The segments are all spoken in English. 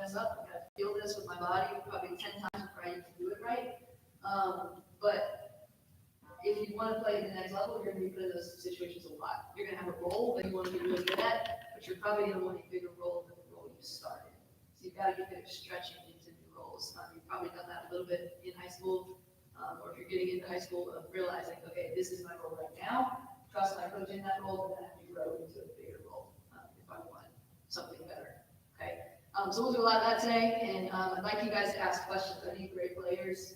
mess up. I gotta feel this with my body probably 10 times before I even do it right. But if you want to play at the next level, you're going to be put in those situations a lot. You're going to have a role that you want to be really good at, but you're probably going to want a bigger role than the role you started. So you've got to get good at stretching into new roles. You've probably done that a little bit in high school, or if you're getting into high school, of realizing, okay, this is my role right now. Trust my coach in that role, and then I have to grow into a bigger role if I want something better. Okay. So we'll do a lot of that today, and I'd like you guys to ask questions. I think great players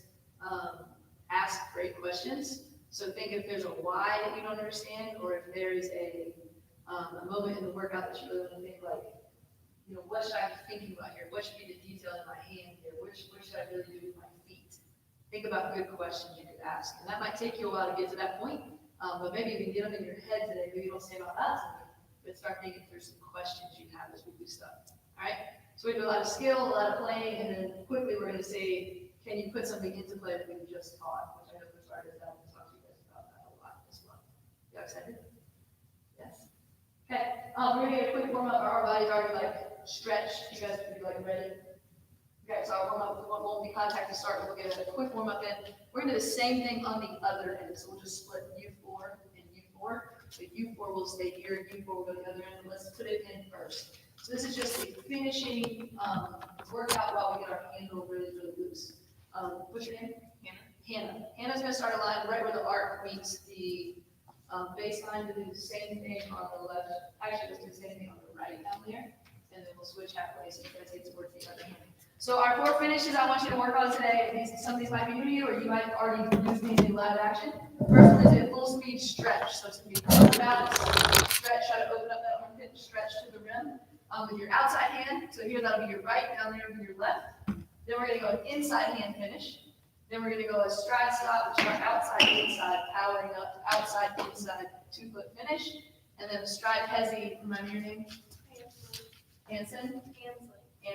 ask great questions. So think if there's a why that you don't understand, or if there is a moment in the workout that you really want to think like, you know, what should I be thinking about here? What should be the detail in my hand here? What should I really do with my feet? Think about good questions you could ask. And that might take you a while to get to that point, but maybe you can get them in your head today. Maybe you don't say about that today, but start thinking through some questions you have as we do stuff. All right? So we do a lot of skill, a lot of playing, and then quickly we're going to say, can you put something into play that we just taught? Which I know for starters, I will talk to you guys about that a lot as well. You excited? Yes? Okay. We're going to get a quick warm up. Our body's already like stretched. You guys can be like ready. Okay, so our warm up won't be contact to start, but we'll get a quick warm up in. We're going to do the same thing on the other end. So we'll just split U4 and U4. So U4 will stay here, U4 will go to the other end. Let's put it in first. So this is just a finishing workout while we get our handle really, really loose. What's your name? Hannah. Hannah's going to start a line right where the arc meets the baseline. We'll do the same thing on the left. Actually, let's do the same thing on the right down there. And then we'll switch halfway so you guys get towards the other hand. So our 4 finishes I want you to work on today. Some of these might be new to you, or you might already use these in live action. First one is a full speed stretch. So it's going to be forward bounce, stretch, try to open up that armpit, stretch to the rim. With your outside hand, so here that'll be your right, down there will be your left. Then we're going to go an inside hand finish. Then we're going to go a stride stop, which is our outside, inside, powering up, outside, inside, 2-foot finish. And then a stride hezzy, remind me your name? Hanson?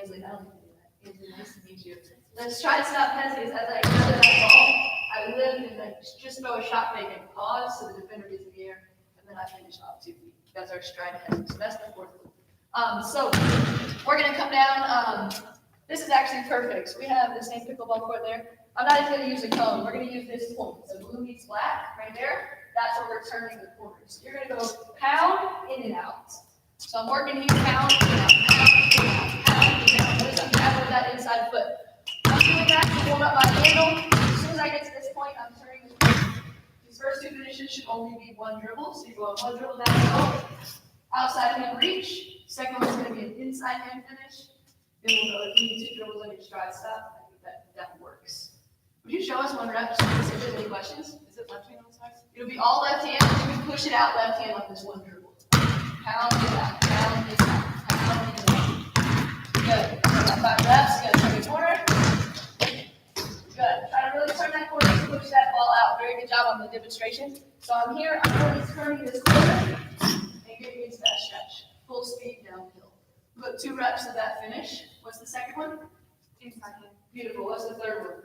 Ansley, I don't think you do that. Ansley, nice to meet you. The stride stop hezzy is as I go to that ball, I lift and I just throw a shot fake and pause so the defender gets in the air, and then I finish off 2 feet. That's our stride hezzy. So that's the 4th one. So we're going to come down. This is actually perfect. So we have the same pickleball court there. I'm not even going to use a cone. We're going to use this point. So blue meets black right there. That's where we're turning the corners. So you're going to go pound, in and out. So I'm working here, pound, in and out, pound, in and out, pound, in and out. Notice I'm grabbing with that inside foot. I'm doing that to warm up my handle. As soon as I get to this point, I'm turning this point. These first 2 finishes should only be 1 dribble. So you go on 1 dribble down the middle. Outside hand reach. Second one's going to be an inside hand finish. Then we'll go if you need 2 dribbles on your stride stop. I think that works. Would you show us 1 rep just to see if there's any questions? Is it left hand on the side? It'll be all left hand. You can push it out left hand on this 1 dribble. Pound it out, pound it out, pound it out. Good. So 5 reps. Good. Turn your corner. Good. Try to really turn that corner and push that ball out. Very good job on the demonstration. So I'm here. I'm really turning this corner and getting into that stretch. Full speed downhill. Put 2 reps of that finish. What's the second one? Beautiful. What's the third one?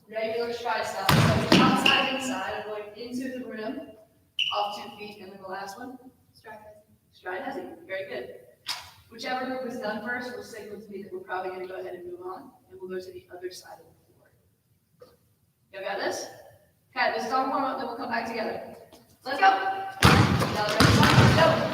Regular stride stop. So outside, inside, going into the rim, off 2 feet, and then the last one? Stride hezzy. Very good. Whichever group is done first will signal to me that we're probably going to go ahead and move on, and we'll go to the other side of the floor. You got this? Okay, this is our warm-up, then we'll come back together. Let's go. Now, ready? Go.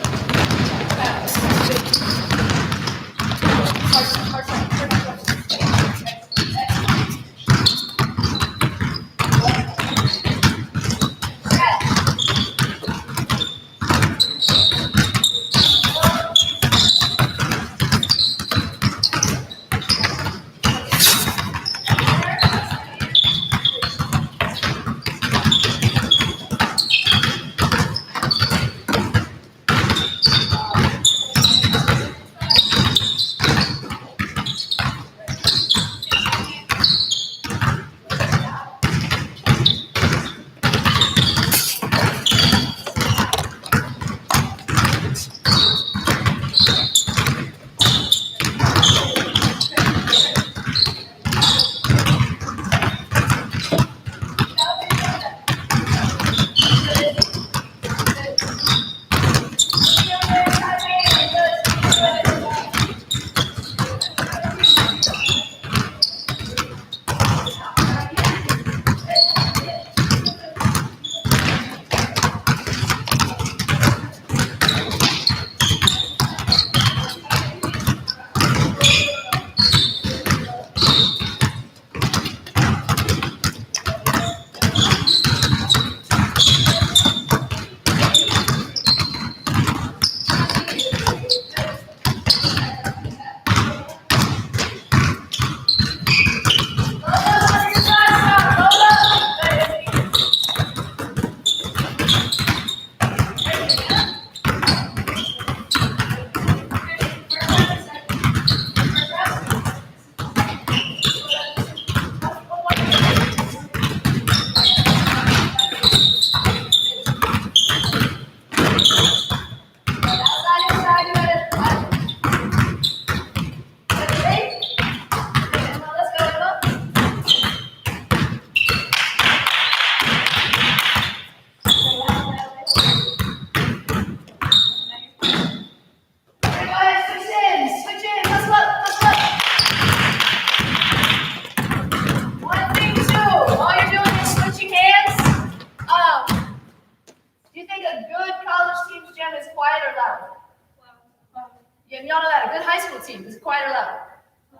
And y'all know that a good high school team is quite loud.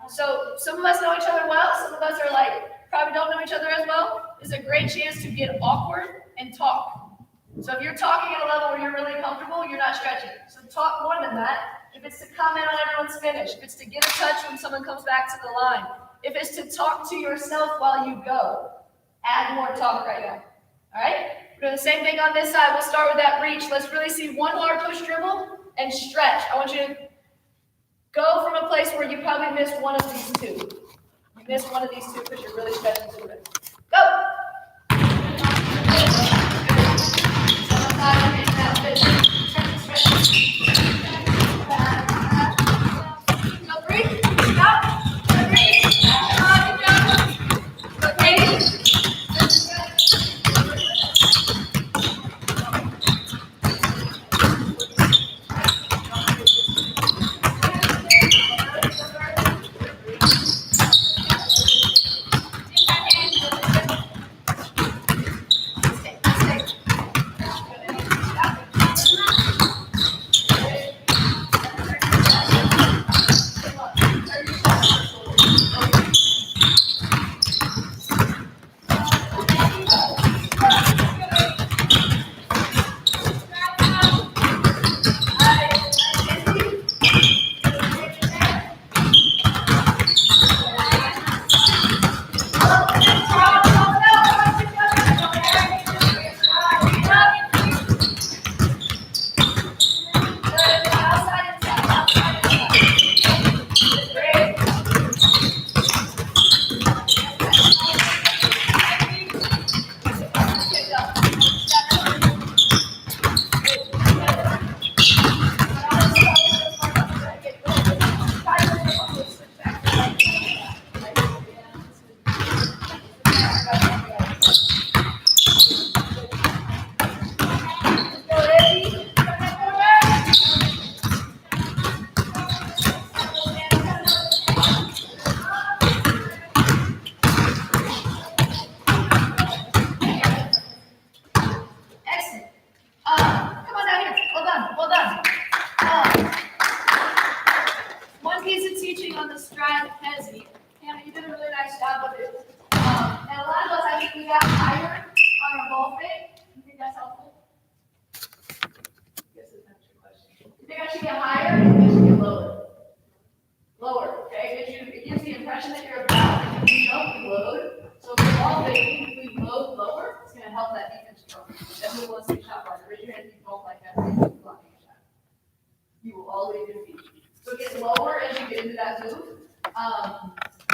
So some of us know each other well, some of us are like, probably don't know each other as well. It's a great chance to get awkward and talk. So if you're talking at a level where you're really comfortable, you're not stretching. So talk more than that. If it's to comment on everyone's finish, if it's to get in touch when someone comes back to the line, if it's to talk to yourself while you go, add more talk right now. All right? We're doing the same thing on this side. We'll start with that reach. Let's really see one hard push dribble and stretch. I want you to go from a place where you probably missed one of these two. You missed one of these two because you're really stretching to it. Go!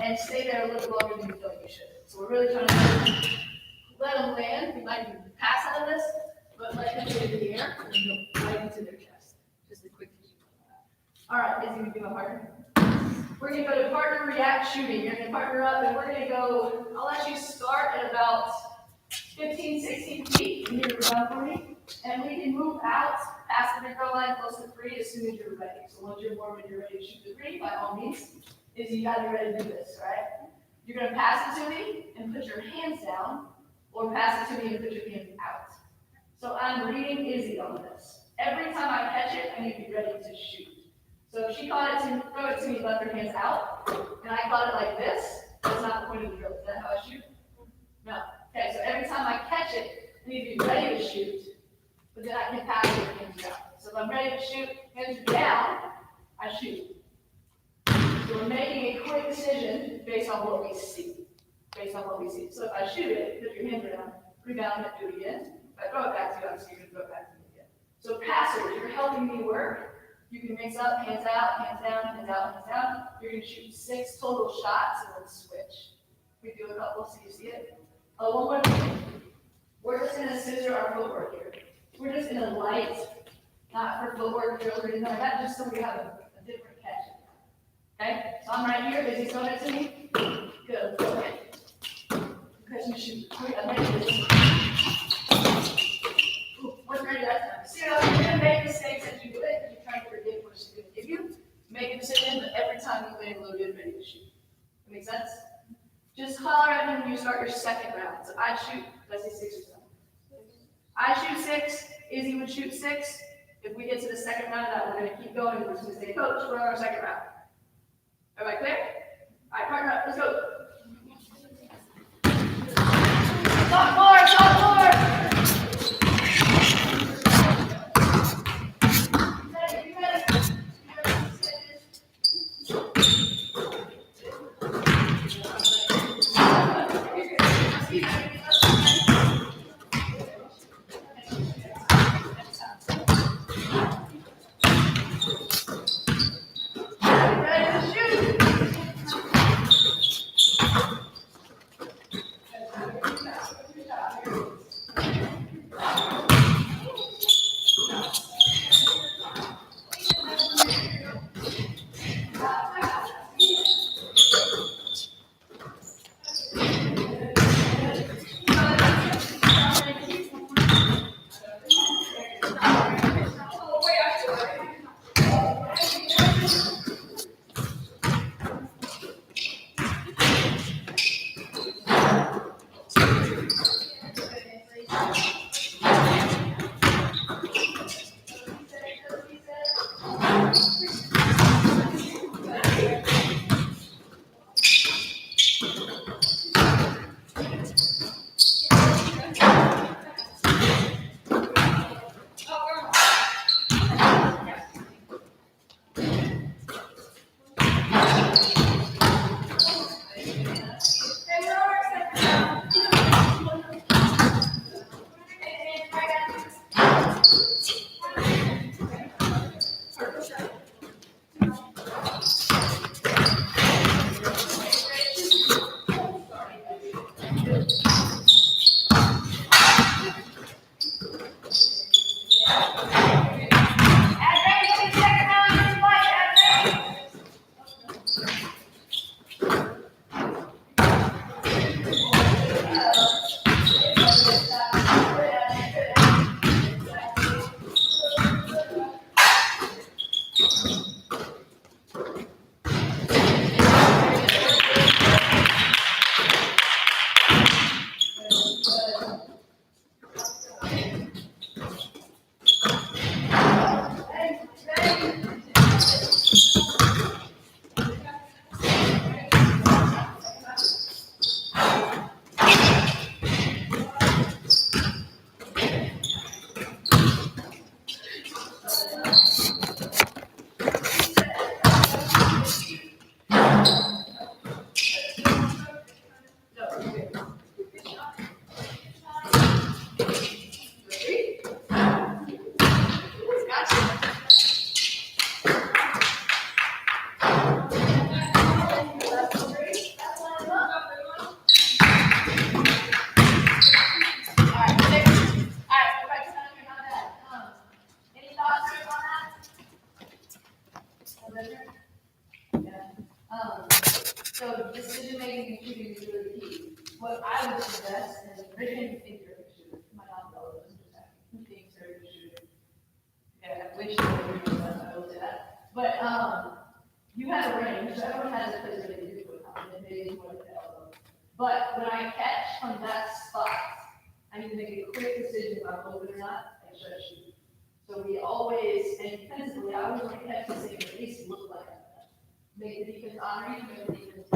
And stay there a little bit longer than you feel like you should. So we're really trying to let them land. We might even pass out of this, but let them get in the air and then go right into their chest. Just a quick teaching on that. All right, is going to do a partner. We're going to go to partner react shooting. You're going to partner up, and we're going to go. I'll let you start at about 15, 16 feet, and you're run for me. And we can move out past the mid-throw line close to 3 as soon as you're ready. So once you're warm and you're ready to shoot the 3, by all means, is you got to be ready to do this, right? You're going to pass it to me and put your hands down, or pass it to me and put your hands out. So I'm reading Izzy on this. Every time I catch it, I need to be ready to shoot. So if she caught it to throw it to me, left her hands out, and I caught it like this, that's not the point of the drill. Is that how I shoot? No. Okay, so every time I catch it, I need to be ready to shoot, but then I can pass it with hands out. So if I'm ready to shoot, hands down, I shoot. So we're making a quick decision based on what we see. So if I shoot it, put your hand down, rebound it, do it again. If I throw it back to you, obviously you're going to throw it back to me again. So passers, you're helping me work. You can mix up, hands out, hands down, hands out, hands down. You're going to shoot 6 total shots and then switch. We do a couple so you see it. One more thing. We're just going to scissor our footwork here. We're just going to light, not for footwork drills or anything like that, just so we have a different catch. Okay? So I'm right here. Izzy's throwing it to me. Good. Okay. Because you shoot. I'm ready to do What's ready that time? See, you're going to make mistakes as you do it. You're trying to predict what she's going to give you. Make a decision, but every time you land loaded, ready to shoot. That make sense? Just holler at me when you start your second round. So I shoot, let's say 6 or 7. I shoot 6, Izzy would shoot 6, If we get to the second round of that, we're gonna keep going, we're just gonna say, coach, we're on our second round. Everybody clear? All right, partner up, let's go. Talk more, talk more. You ready? Ready to shoot? So decision making and shooting is really key. What I would suggest is Richard think you're a good shooter. My mom knows this, who thinks they're a good shooter. Yeah, I wish they were, I will say that. But you have a range, so everyone has a place where they do feel confident, maybe it's one of the elbow. But when I catch from that spot, I need to make a quick decision if I'm open or not, and should I shoot. So we always, and defensively, I always want to catch this thing, at least look like that. Make the defense honor you, make the defense.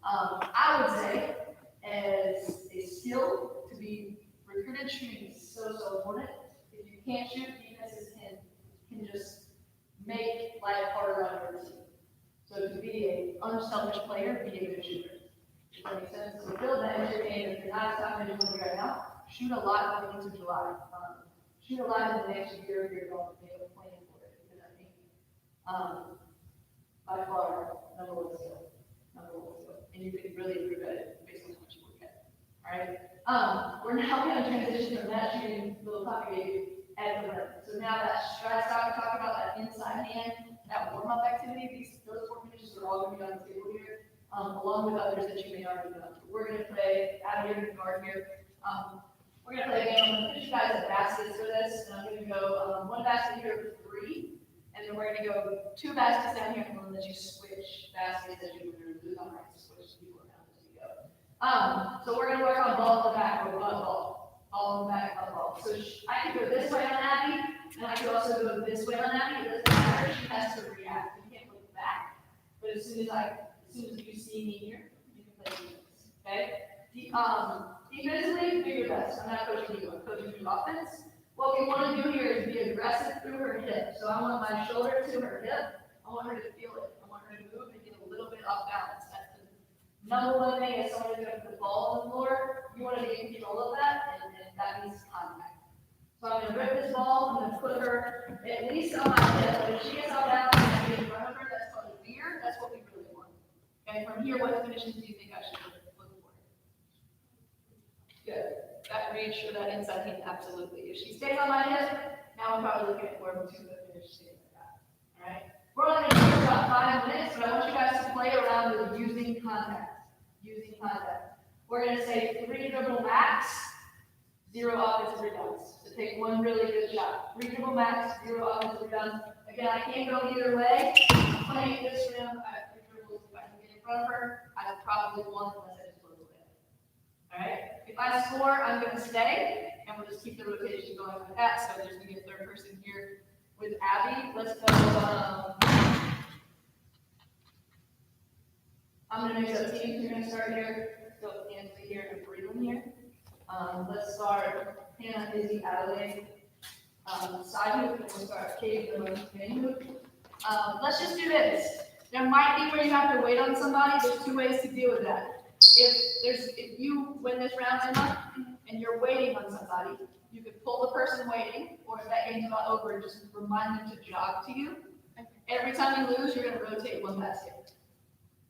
I would say, as a skill to be recruited, shooting is so important. If you can't shoot, defenses can just make life harder on your team. So to be an unselfish player, be a good shooter. Does that make sense? So build that into your game. If you're not stopping to doing right now, shoot a lot going into July. Shoot a lot in the next year if you're going to be able to plan for it. Because I think, by far, number one skill. And you can really improve at it based on how much you work at. All right. We're now going to transition from that shooting little topic I gave you at the rim. So now that strat stock we talked about, that inside hand, that warm up activity, those 4 finishes are all going to be on the table here, along with others that you may already know. We're going to play out here in the guard here. We're going to play a game. I'm going to put you guys at baskets for this. And I'm going to go one basket here for 3. And then we're going to go 2 baskets down here, and we'll let you switch baskets as you move on. Right, switch people around as you go. So we're going to work on ball in the back or ball in the back, ball. So I can go this way on Abby, and I could also go this way on Abby, it doesn't matter, she has to react, you can't look back. But as soon as you see me here, you can play defense, okay? Defensively, do your best, I'm not coaching you, I'm coaching you offense. What we want to do here is be aggressive through her hip, so I want my shoulder to her hip, I want her to feel it, I want her to move and get a little bit off balance. That's the number one thing is someone is going to put the ball on the floor, you want to be in control of that, and that means contact. So I'm going to rip this ball, I'm going to put her at least on my hip, but if she gets off balance and I get in front of her, that's called a veer, that's what we really want. And from here, what finishes do you think I should look for? Good. That reach for that inside hand, absolutely. If she stays on my hip, now I'm probably looking at more of a 2-foot finish, something like that. All right? We're only going to do about 5 minutes, but I want you guys to play around with using contact. Using contact. We're going to say 3 dribble max, 0 offensive rebounds. So take one really good shot. 3 dribble max, 0 offensive rebounds. Again, I can't go either way. Playing this rim, I have 3 dribbles. If I can get in front of her, I have probably one unless I just blow away. All right? If I score, I'm going to stay, and we'll just keep the rotation going like that. So there's going to be a third person here with Abby. Let's go. I'm going to mix up teams. You're going to start here. Go Anthony here and Freeland here. Let's start Hannah, Izzy, Adelaide. Side hoop, and we'll start Kate, the main hoop. Let's just do this. There might be where you have to wait on somebody. There's 2 ways to deal with that. If you win this round enough and you're waiting on somebody, you could pull the person waiting, or if that game's not over, just remind them to jog to you. Every time you lose, you're going to rotate 1 basket.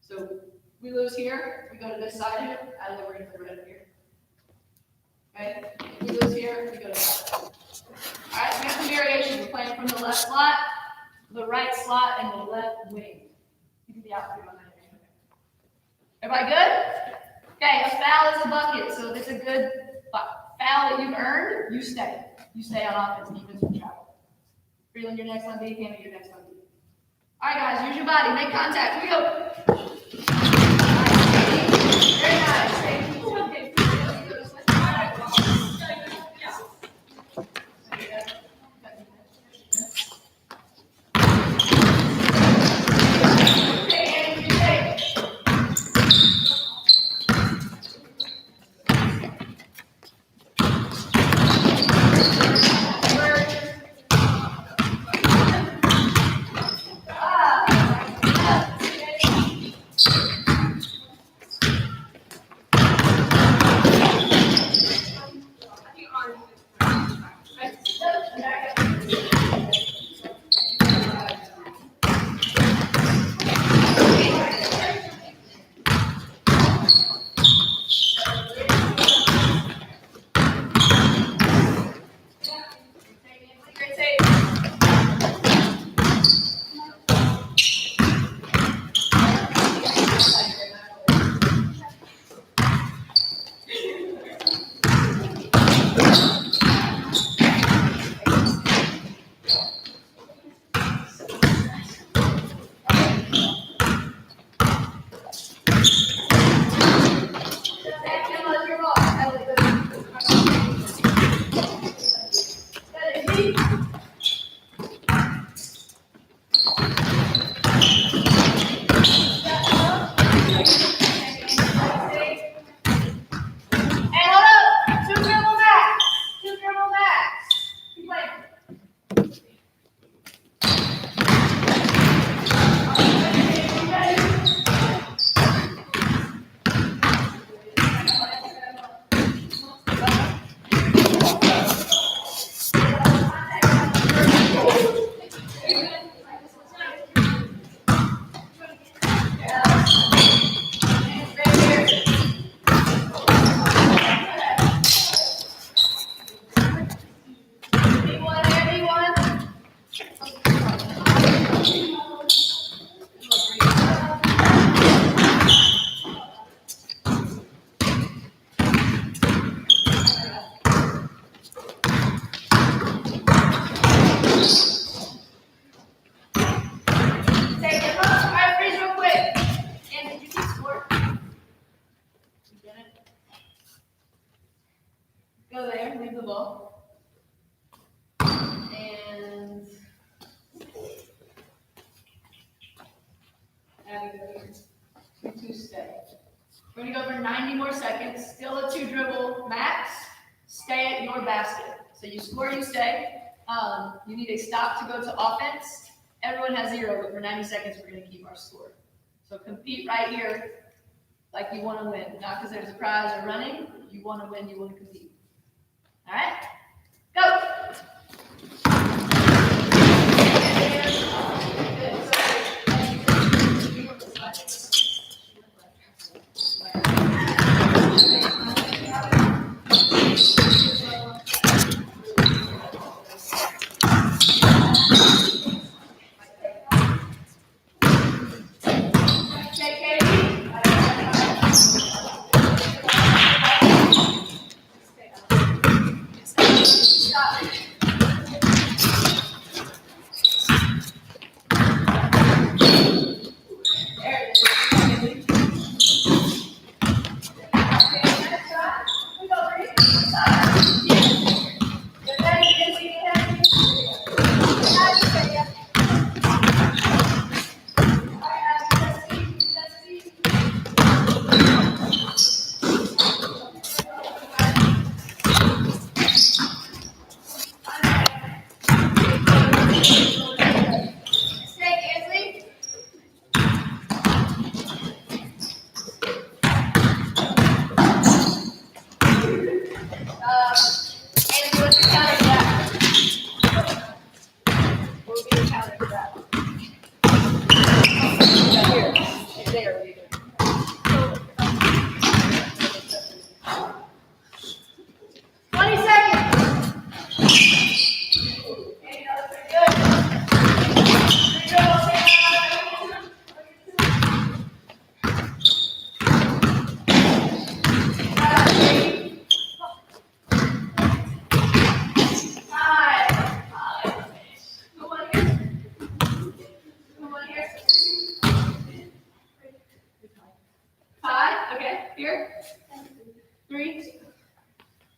So we lose here, we go to this side here, and then we're going to put it up here. Okay? We lose here, we go to that side. All right, we have some variation. We're playing from the left slot, the right slot, and the left wing. You can be out here on that. Everybody good? Okay, a foul is a bucket, so if it's a good foul that you've earned, you stay. You stay on offense, defense will travel. Freeland, you're next on D, Hannah, you're next on D. All right, guys, use your body, make contact, here we go. All right, very nice, thank you. Okay, Abby, go here. You two stay. We're gonna go for 90 more seconds. Still a 2 dribble max. Stay at your basket. So you score, you stay. You need a stop to go to offense. Everyone has 0, but for 90 seconds, we're gonna keep our score. So compete right here like you wanna win. Not because there's a prize or running. You wanna win, you wanna compete. All right? Go!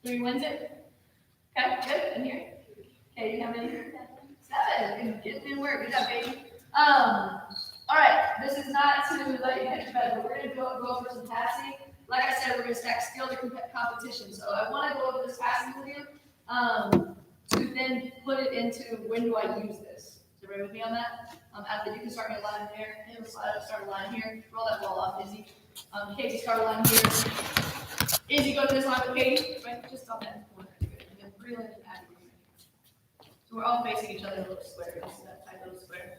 Three wins it. Okay, good. And here. Okay, you have any? 7. Good work. Good job, baby. All right. This is not to let you catch better, but we're gonna go over some passing. Like I said, we're gonna stack skill to competition. So I want to go over this passing with you, to then put it into when do I use this. So everybody with me on that? After you can start me a line there. And start a line here. Roll that ball off, Izzy. Katie, start a line here. Izzy, go to this line with Katie. Right, just on that corner. And then Breland and Abby. So we're all facing each other in a little square. This is that tight little square.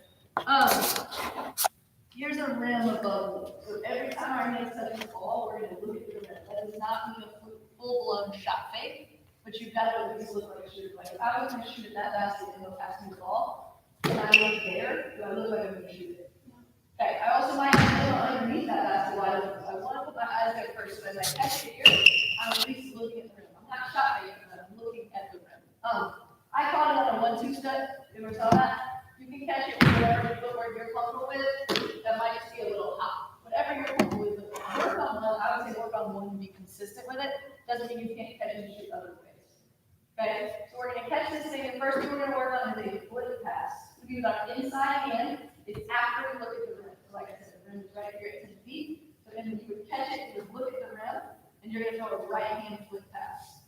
Here's a rim above me. So every time our hands touch the ball, we're going to look at the rim. That does not mean a full-blown shot fake, but you've got to at least look like a shooter. Like if I was going to shoot at that basket and go pass me the ball, and I look there, do I look like I'm going to shoot it? Okay, I also might have underneath that basket wide open. So I want to put my eyes there first. So as I catch it here, I'm at least looking at the rim. I'm not shot faking, but I'm looking at the rim. I caught it on a 1-2 step. You ever saw that? You can catch it with whatever footwork you're comfortable with. That might just be a little hot. Whatever you're comfortable with, work on one. I would say work on one and be consistent with it. Doesn't mean you can't catch it and shoot other ways. Okay? So we're going to catch this thing, and first thing we're going to work on is a flip pass. We use our inside hand. It's after we look at the rim. So like I said, the rim is right here at 10 feet. So then when you would catch it, you would look at the rim, and you're going to throw a right hand flip pass.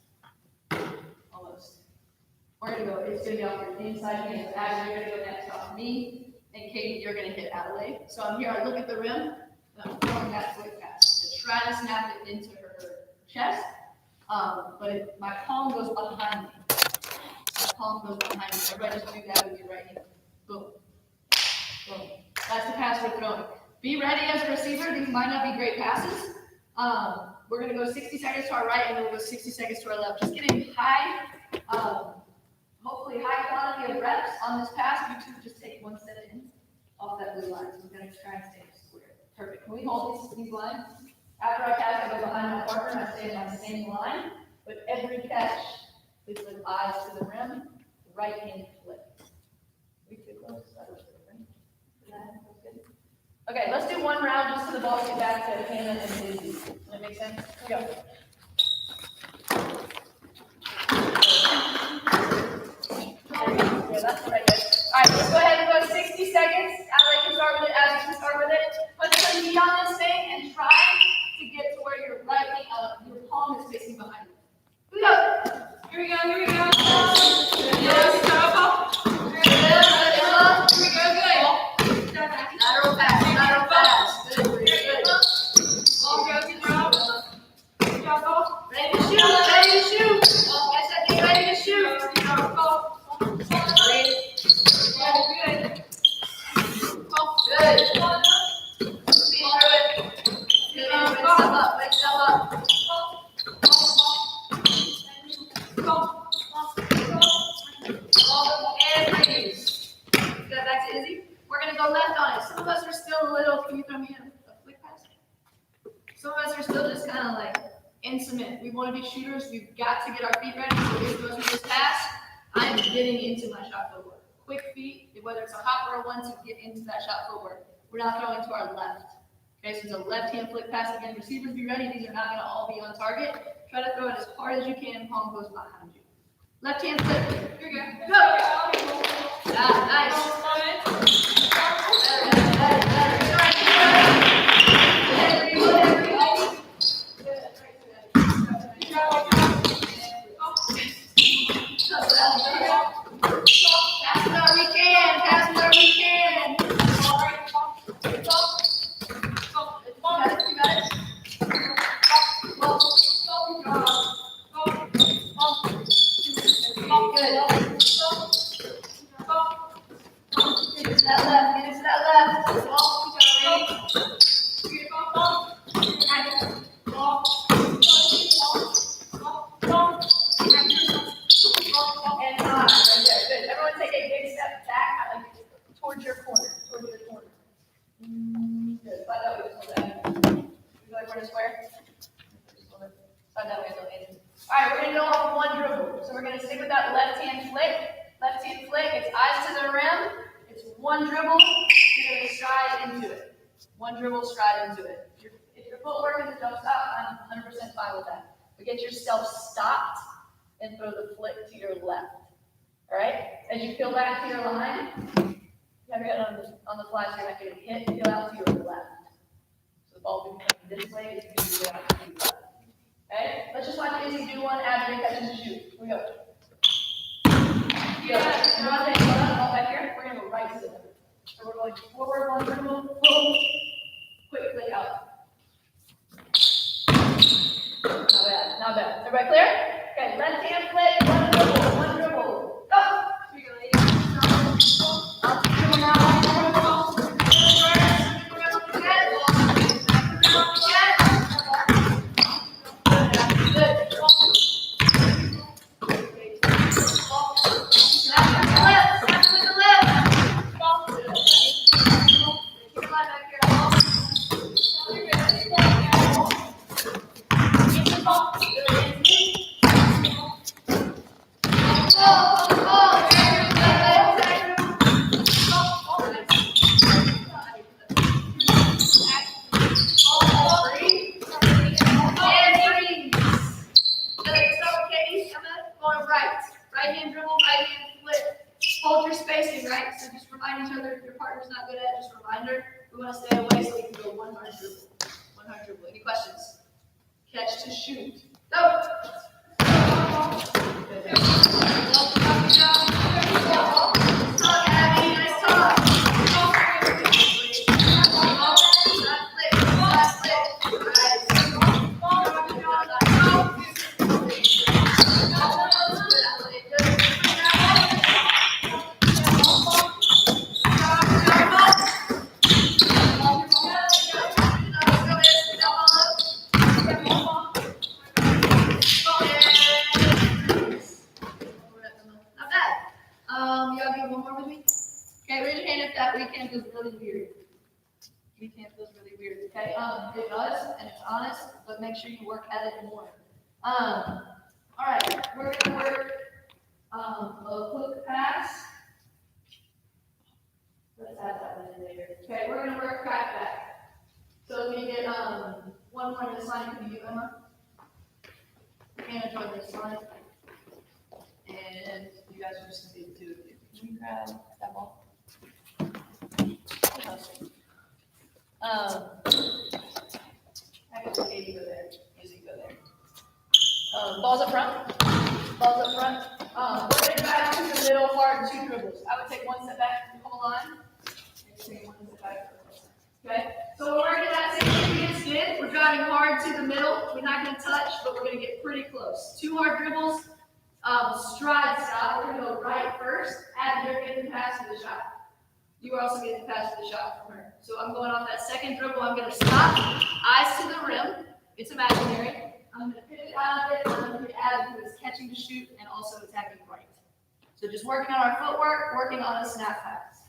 Almost. We're going to go, it's going to be off your inside hand. As you're going to go next off me, and Katie, you're going to hit Adelaide. So I'm here, I look at the rim, and I'm throwing that flip pass. I'm going to try to snap it into her chest, but my palm goes behind me. My palm goes behind me. Everybody just do that with your right hand. Boom. Boom. That's the pass we're throwing. Be ready as a receiver. These might not be great passes. We're going to go 60 seconds to our right, and then we'll go 60 seconds to our left. Just getting high, hopefully high quantity of reps on this pass. You two just take one step in off that blue line. So we're going to try and stay square. Perfect. Can we hold these lines? After I catch, I go behind my partner, and I stay in my same line. But every catch is with eyes to the rim, right hand flip. We too close. Okay, let's do one round just so the balls get back to Hannah and Izzy. Does that make sense? Go. Yeah, that's what I did. All right, let's go ahead and go 60 seconds. Adelaide can start with it. As you can start with it. Speed through it. Good, way to step up, way to step up. And release. Good, back to Izzy. We're gonna go left on it. Some of us are still a little, can you throw me a quick pass? Some of us are still just kind of like in cement. We want to be shooters. We've got to get our feet ready. So Izzy goes with this pass. I'm getting into my shot footwork. Quick feet, whether it's a hop or a 1-2, get into that shot footwork. We're not throwing to our left. Okay, so it's a left-hand flick pass. Again, receivers be ready. These are not going to all be on target. Try to throw it as hard as you can. Palm goes behind you. Left-hand flick. Here you go. Go. Nice. Towards your corner. Good. Slide that way. Would you like for a square? Slide that way. All right, we're going to go off one dribble. So we're going to stick with that left-hand flick. Left-hand flick. It's eyes to the rim. It's one dribble. You're going to stride into it. One dribble, stride into it. If your footwork is a jump stop, I'm 100% fine with that. But get yourself stopped and throw the flick to your left. All right? As you peel back to your line, you have your head on the fly, so you're not getting hit. Peel out to your left. So the ball will be coming this way, you can peel out to your left. Okay? Let's just watch Izzy do one after he catches and shoot. Here we go. Go. Ball back here. We're going to go right to them. So we're going forward, one dribble, boom. Quick flick out. Not bad. Everybody clear? Okay, left hand flick, one dribble. Go! Here you go, ladies. Right-hand dribble, right-hand flip. Hold your spacing, right? So just remind each other if your partner's not good at it, just reminder. We want to stay away so we can go 100 dribble. 100 dribble. Any questions? Catch to shoot. Go! Talk, Abby. Nice talk. Y'all do one more with me? Okay, raise your hand if that weekend feels really weird. Weekend feels really weird, okay? It does, and it's honest, but make sure you work at it more. All right, we're gonna work a hook pass. Let's add that one in later. Okay, we're gonna work crack back. So we get one more in this line. Can you, Emma? Anna, join this line. And you guys are just gonna be the two of you. Can you grab that ball? I guess Katie go there. Izzy go there. Balls up front. Balls up front. We're going to drive to the middle hard, 2 dribbles. I would take 1 step back from the line. Take 1 step back. Okay? So we're working that same thing we just did. We're driving hard to the middle. We're not going to touch, but we're going to get pretty close. 2 hard dribbles. Stride stop. We're going to go right first. You're getting the pass to the shot. You are also getting the pass to the shot from her. So I'm going off that second dribble, I'm gonna stop, eyes to the rim, it's imaginary. I'm gonna pivot out of it, and I'm gonna add to this catching to shoot and also attacking right. So just working on our footwork, working on a snap pass.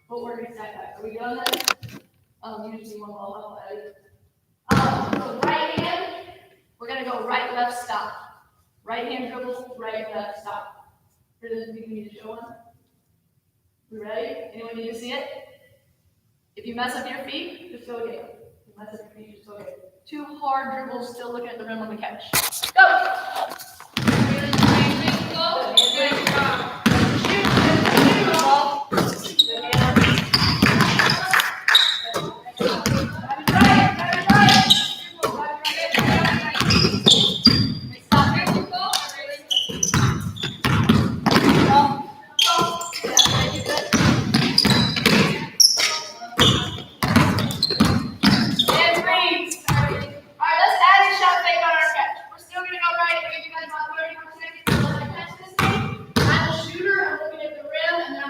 Footwork and snap pass. Are we good on that? You just need one ball. So right hand, we're gonna go right, left, stop. Right hand dribble, right, left, stop. For those of you who need to show one. We ready? Anyone need to see it? If you mess up your feet, just go again. If you mess up your feet, just go again. 2 hard dribbles, still looking at the rim on the catch. Go!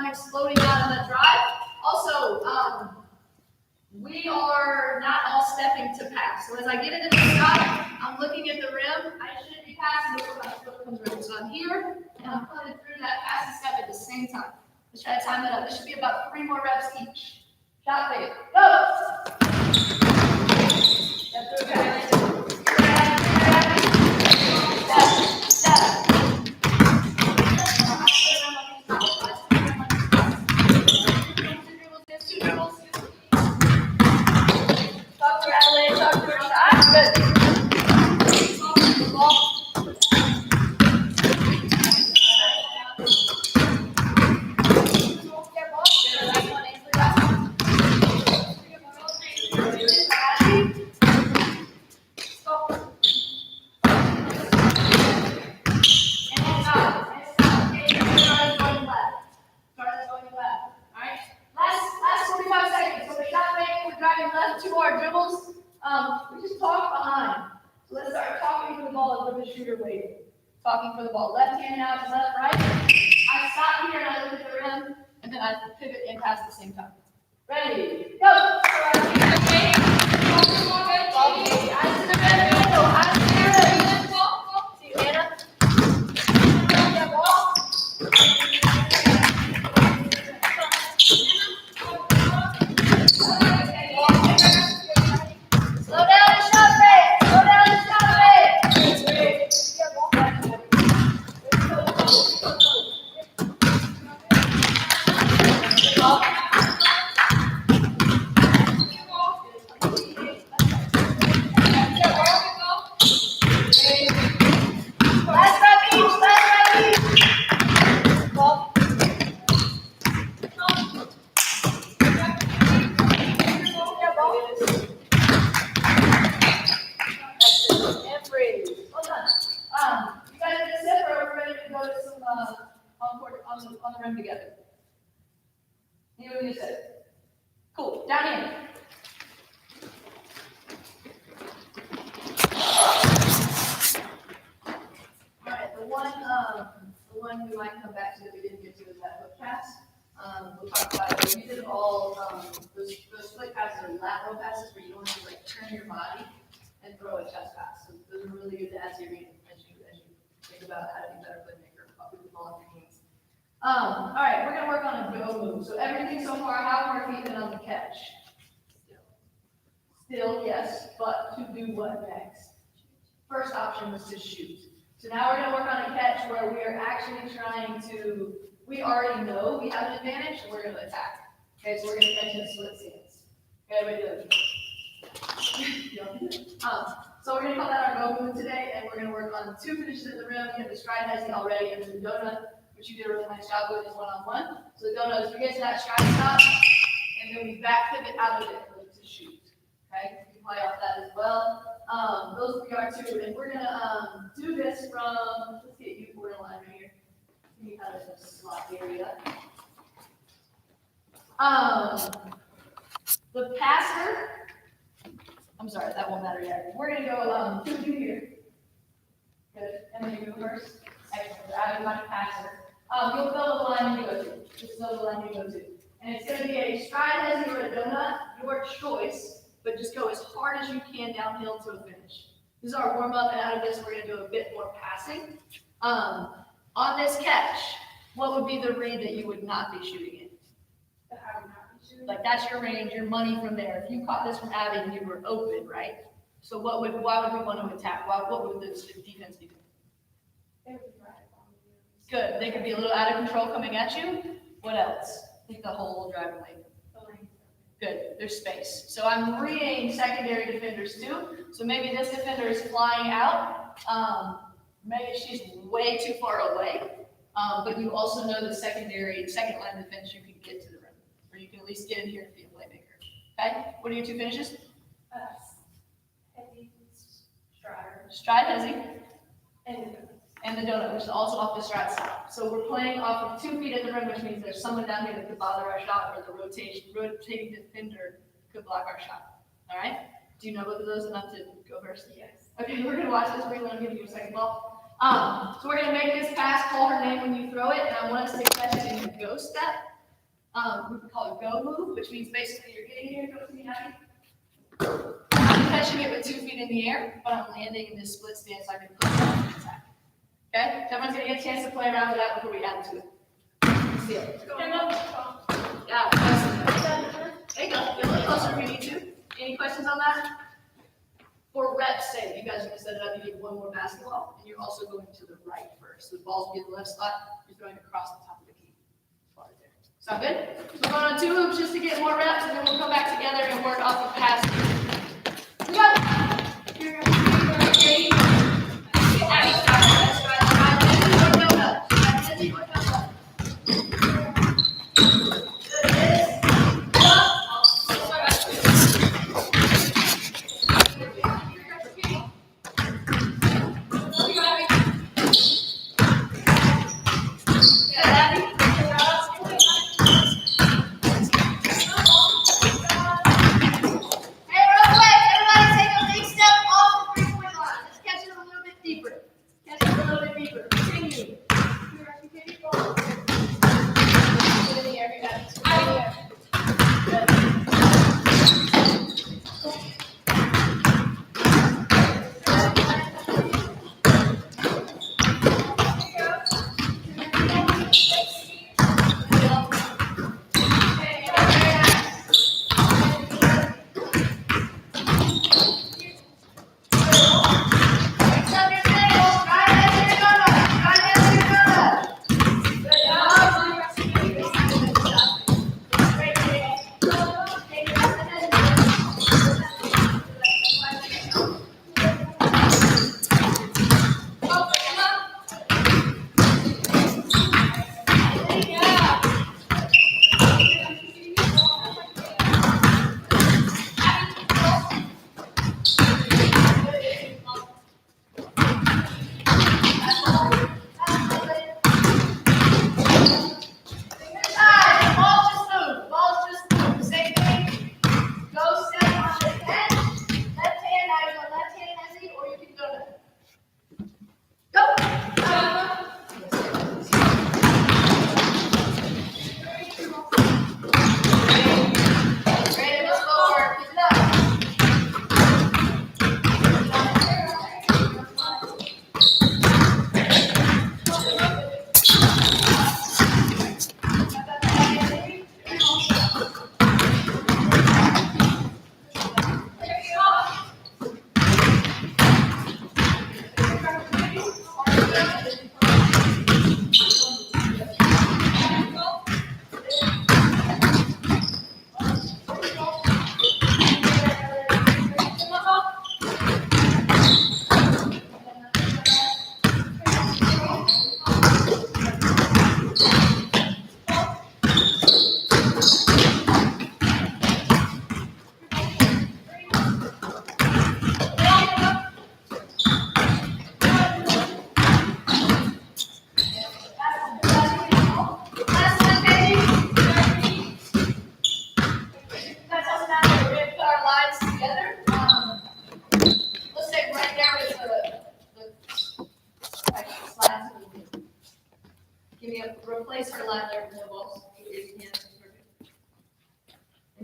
Exploding out on the drive. Also, we are not all stepping to pass. So as I get into the stop, I'm looking at the rim. I shouldn't be passing before my foot comes around. So I'm here, and I'm coming through that pass and step at the same time. Let's try to time it up. This should be about 3 more reps each. Shot fake. Go! Step through pass. Step. Talking for the ball. Left hand now to left, right. I stop here and I look at the rim, and then I pivot and pass at the same time. Ready? Go! Eyes to the rim, go. Eyes to the rim. See you, Hannah. That ball. Slow down and shot fake. Slow down and shot fake. On the rim together. You know what you said? Cool. Down in. All right. The one we might come back to that we didn't get to is that hook pass. We'll talk about it. We did all those foot passes are lateral passes where you don't have to like turn your body and throw a chest pass. So those are really good to add to your game as you think about how to be better playmaker with the ball in your hands. All right, we're gonna work on a go move. So everything so far, how are our feet been on the catch? Still, yes, but to do what next? First option was to shoot. So now we're gonna work on a catch where we are actually trying to, we already know we have an advantage, and we're gonna attack. Okay, so we're gonna catch in a split stance. Okay, everybody do it. So we're gonna call that our go move today, and we're gonna work on 2 finishes at the rim. We have the stride hezzy already, and the donut, which you did a really nice job with, is one-on-one. So the donut is we get to that stride stop, and then we back pivot out of it to shoot. Okay, you can play off that as well. Those will be our 2, and we're gonna do this from, let's get you borderline right here. You kind of a slot area. The passer, I'm sorry, that won't matter yet. We're gonna go 2 here. Good, and then you go first. Excellent, I have my passer. You'll fill the line you go to. Just fill the line you go to. And it's gonna be a stride hezzy or a donut. your choice, but just go as hard as you can downhill to a finish. This is our warm up, and out of this, we're gonna do a bit more passing. On this catch, what would be the read that you would not be shooting in? Like that's your range, your money from there. If you caught this from Abby and you were open, right? So why would we want to attack? What would the defense be doing? Good. They could be a little out of control coming at you. What else? Like the whole driving lane. Good. There's space. So I'm reading secondary defenders too. So maybe this defender is flying out. Maybe she's way too far away. But you also know the second line defense, you can get to the rim. Or you can at least get in here and be a playmaker. Okay? What are your two finishes? Hezzy, Stride, Hezzy, and and the donut, which is also off the stride side. So we're playing off of 2 feet at the rim, which means there's someone down here that could bother our shot, or the rotating defender could block our shot. All right? Do you know both of those enough to go first? yes. Okay, we're gonna watch this. We're gonna give you a second ball. So we're gonna make this pass, call her name when you throw it, and I want us to catch it in a go step. We can call it go move, which means basically you're getting here, go to the Abby. I'm catching it with 2 feet in the air, but I'm landing in this split stance so I can push it on the attack. Okay? So everyone's gonna get a chance to play around with that before we add to it. Let's see it. Yeah, there you go. Get a little closer if you need to. Any questions on that? For reps' sake, you guys are gonna set it up. You need one more basketball, and you're also going to the right first. So the ball's gonna be in the left spot. You're throwing across the top of the key. Sound good? So we're going on 2 hoops just to get more reps, and then we'll come back together and work off the pass. Go! You're ready. Abby, let's try the drive. Hezzy or donut? Hezzy or donut? Good, yes.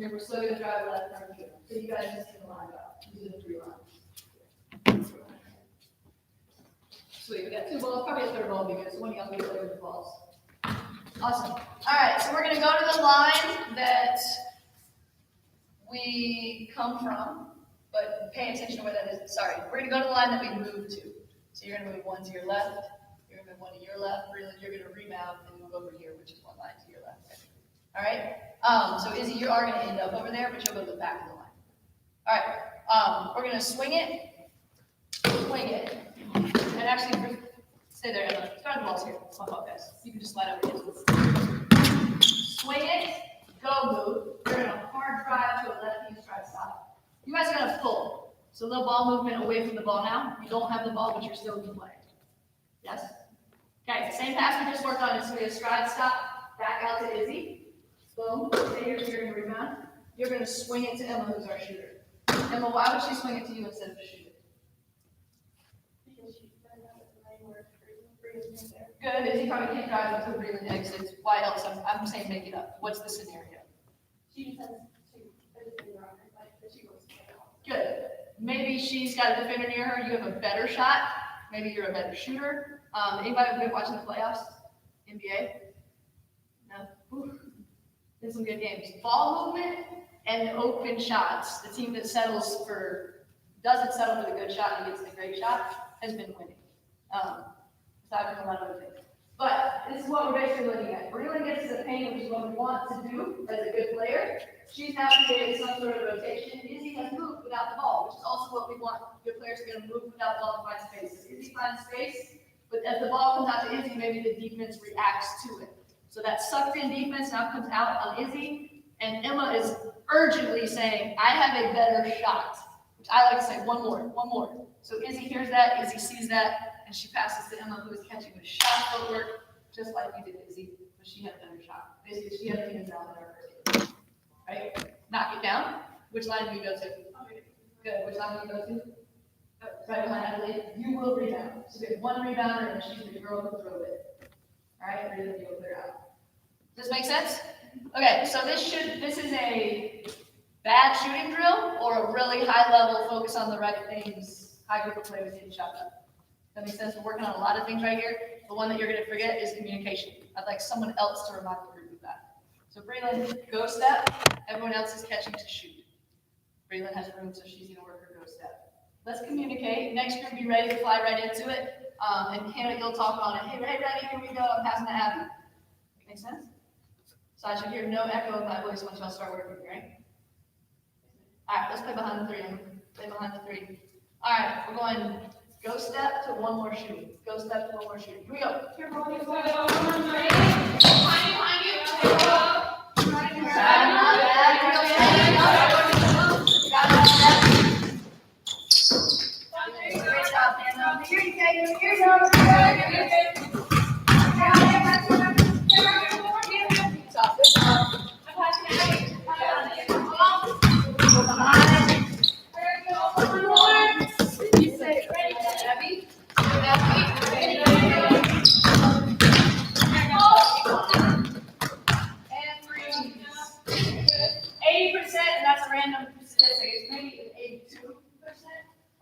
then we're still gonna drive left turn here. So you guys just can line up, using the 3 lines. Sweet, we got 2 balls, probably a third ball because one of y'all will play with the balls. Awesome. All right, so we're gonna go to the line that we come from, but pay attention to where that is. Sorry, we're gonna go to the line that we moved to. So you're gonna move 1 to your left, you're gonna move 1 to your left, really, you're gonna rebound and move over here, which is 1 line to your left. All right, so Izzy, you are gonna end up over there, but you'll go to the back of the line. All right, we're gonna swing it, and actually, stay there, Emma. Start the balls here. It's my fault, guys. You can just slide over here. Swing it, go move. You're gonna hard drive to a left-hand stride stop. You guys are gonna pull. So a little ball movement away from the ball now. You don't have the ball, but you're still in play. Yes? Okay, same pass we just worked on is a stride stop, back out to Izzy. Boom. Stay here, you're gonna rebound. You're gonna swing it to Emma, who's our shooter. Emma, why would she swing it to you instead of shoot it? Good, Izzy probably can't drive until Breland exits. Why else? I'm saying make it up. What's the scenario? She just has everything around her, like, that she wants to get off. Good. Maybe she's got a defender near her, you have a better shot. Maybe you're a better shooter. Anybody been watching the playoffs? NBA? No? Ooh. Been some good games. Ball movement and open shots. The team that doesn't settle for the good shot and gets the great shot has been winning. Aside from a lot of other things. But this is what we're basically looking at. Breland gets to the paint, which is what we want to do as a good player. She's now created some sort of rotation. Izzy has moved without the ball, which is also what we want. Good players are going to move without the ball to find space. So Izzy finds space, but as the ball comes out to Izzy, maybe the defense reacts to it. So that sucked in defense now comes out on Izzy, and Emma is urgently saying, I have a better shot, which I like to say, one more. So Izzy hears that, Izzy sees that, and she passes to Emma, who is catching with shot footwork, just like we did Izzy, but she had a better shot. Basically, she had a hands down in our first game. Right? Knock it down. Which line do you go to? Good. Which line do you go to? Right behind Adelaide. You will rebound. So we have 1 rebounder, and she's the girl who throw it. All right, and then you'll clear out. Does this make sense? Okay, so this is a bad shooting drill or a really high level focus on the right things, high group of players getting shot up. That makes sense. We're working on a lot of things right here. The one that you're going to forget is communication. I'd like someone else to remind the group of that. So Breland, go step. Everyone else is catching to shoot. Breland has room, so she's going to work her go step. Let's communicate. Next group, be ready to fly right into it. And Hannah, you'll talk on it. Hey, ready, here we go. I'm passing to Abby. Make sense? So I should hear no echo of my voice once y'all start working, right? All right, let's play behind the 3. Play behind the 3. All right, we're going go step to 1 more shooting. Go step to 1 more shooting. Here we go. Here, bro. Behind you. Great job, Hannah. Here you go. Stop. Good job.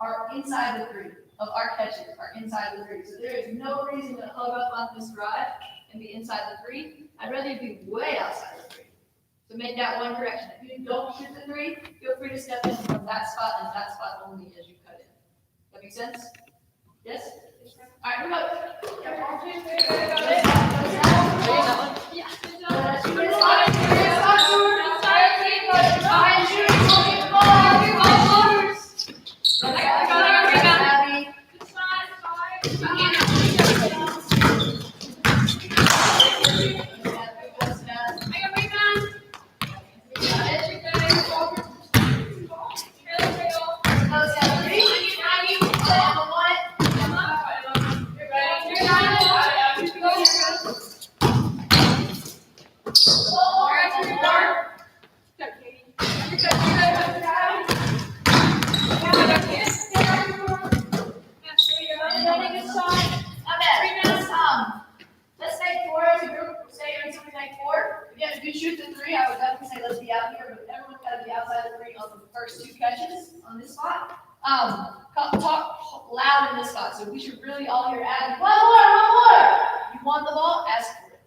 Are inside the 3 of our catches are inside the 3. So there is no reason to hug up on this drive and be inside the 3. I'd rather you be way outside the 3. So make that one correction. If you don't shoot the 3, feel free to step in from that spot and that spot only as you cut in. That make sense? Yes? All right, possessions on this spot. Talk loud in this spot, so we should really all hear Abby. One more. You want the ball? Ask for it.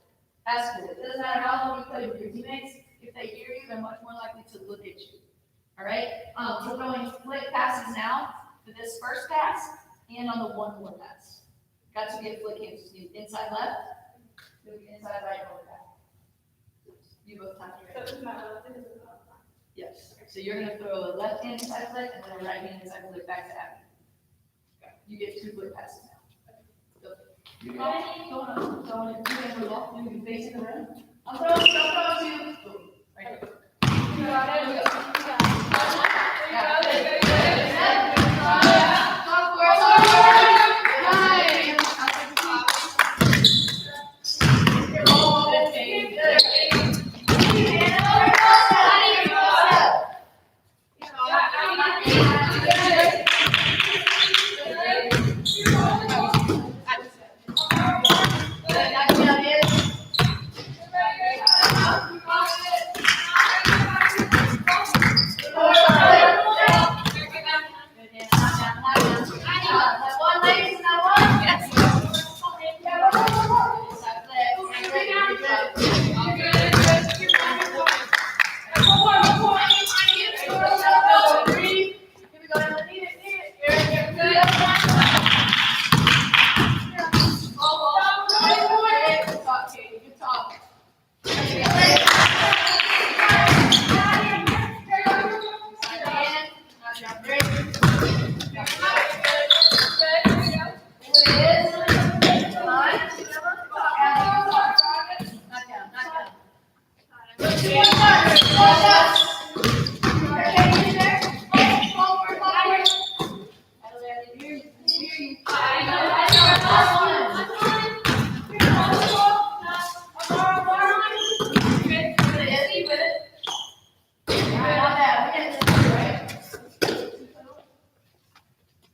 Ask for it. It doesn't matter how long you play with your teammates. If they hear you, they're much more likely to look at you. All right? We're going flick passes now for this first pass and on the one more pass. Got to be a flick hand. Just need inside left, move inside right over back. You both time to So right. it's not a, this is not. Yes. So you're gonna throw a left hand inside flick and then a right hand inside flick back to Abby. Okay. You get 2 flick passes now. You're going to the ball. You can face in the rim. I'm throwing 2. Boom. Right here. You got it. You got it.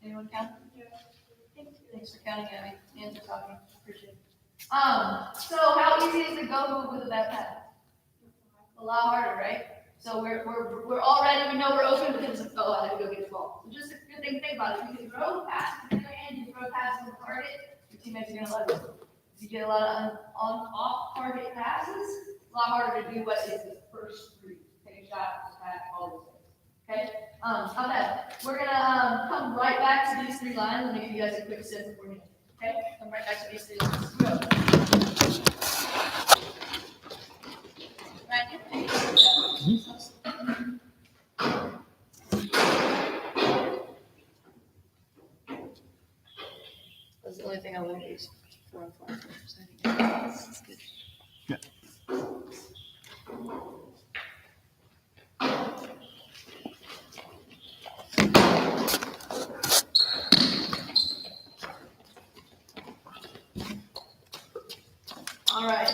Anyone count? Thanks for counting, Abby, and for talking, appreciate it. So how easy is the go move with a bad pass? A lot harder, right? So we're already, we know we're open because of, oh, I had to go get the ball. So just a good thing to think about it. You can throw a pass with the other hand, you throw a pass on the target, your teammates are gonna love it. If you get a lot of off target passes, a lot harder to do what is the first 3. Take a shot, pass, all those things. Okay? Okay. We're gonna come right back to these 3 lines and give you guys a quick set beforehand. Okay? Come right back to these 3 lines. Go. That's the only thing I want to use. 4 and 4. All right.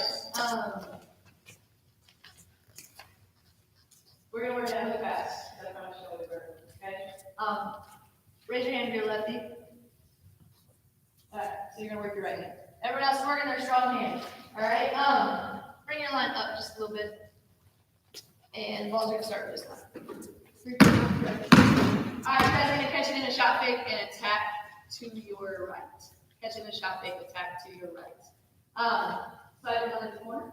We're gonna work down the pass. That's how much show over. Okay. Raise your hand if you're lefty. All right. So you're gonna work your right hand. Everyone else is working their strong hand. All right. Bring your line up just a little bit. And ball's gonna start with this line. All right, guys, I'm gonna catch it in a shot fake and attack to your right. Catch it in a shot fake, attack to your right. Slide it on the corner.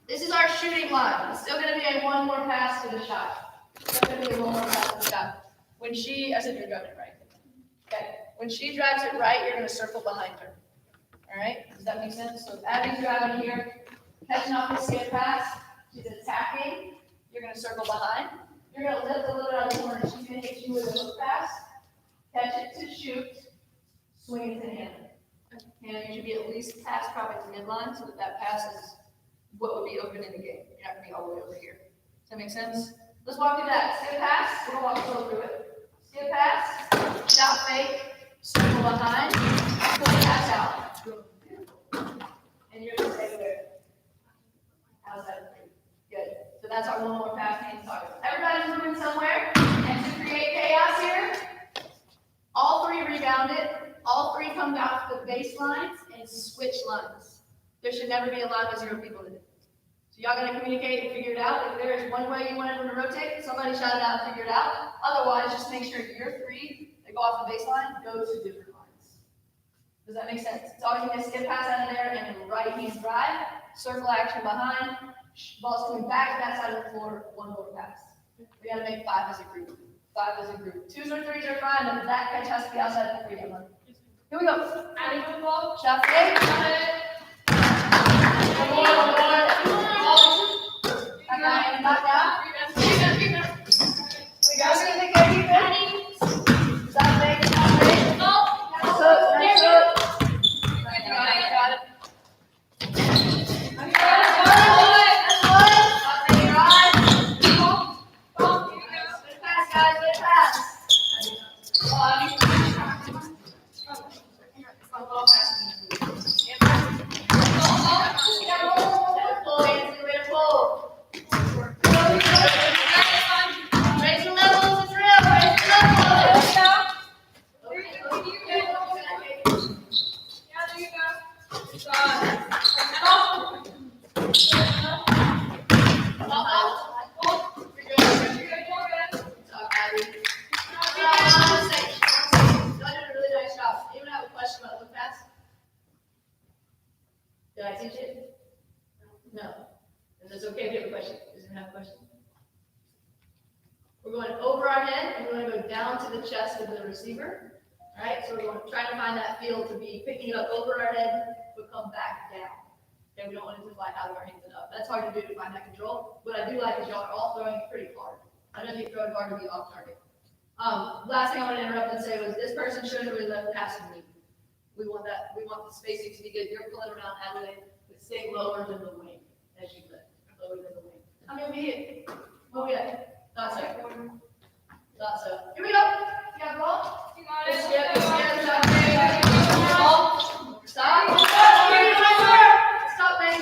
This is our shooting line. It's still going to be a 1 more pass to the shot. Still going to be a 1 more pass to the shot. When she, I said you're driving it right. Okay. When she drives it right, you're going to circle behind her. All right? Does that make sense? So if Abby's driving here, catching off the skip pass, she's attacking. You're going to circle behind. You're going to lift a little bit out of the corner. She's going to hit you with a hook pass. Catch it to shoot. Swing it to hand. And you should be at least past probably the midline so that pass is what would be open in the game. You're not going to be all the way over here. Does that make sense? Let's walk through that. Skip pass. We're going to walk slow through it. Skip pass. Shot fake. Circle behind. Pull the pass out. And you're going to stay there. Outside of 3. Good. So that's our 1 more pass hand target. Everybody's moving somewhere. And to create chaos here, all 3 rebound it. All 3 come off the baseline and switch lines. There should never be a line with 0 people in it. So y'all gotta communicate and figure it out. If there is one way you want everyone to rotate, somebody shout it out and figure it out. Otherwise, just make sure your three that go off the baseline go to different lines. Does that make sense? It's always gonna skip pass out of there and then right hand drive, circle action behind, ball's coming back to that side of the floor, one more pass. We gotta make 5 as a group. 5 as a group. 2s or 3s are fine, but that catch has to be outside of the 3 1. Here we go. Adding football. Shot fake. One more. Back down. We got to make a defense. Stop fake, stop fake. Nice hook, nice hook. Got it. Good pass, guys, good pass. Raise the levels, it's real, raise the levels. Did I teach it? No. And it's okay if you have a question. Does anyone have a question? We're going over our head, and we're going to go down to the chest of the receiver. All right, so we're going to try to find that feel to be picking it up over our head, but come back down. Okay, we don't want it to fly out of our hands and up. That's hard to do to find that control. What I do like is y'all are all throwing it pretty hard. I don't know if you throw it hard to be off target. Last thing I want to interrupt and say was this person should have really left passing me. We want that. We want the spacing to be good. You're pulling around Adelaide, but stay lower than the wing as you lift. Lower than the wing. How many we hit? Oh yeah. Thought so. Thought so. Here we go. You got the ball? Stop. Stop. Stop, man.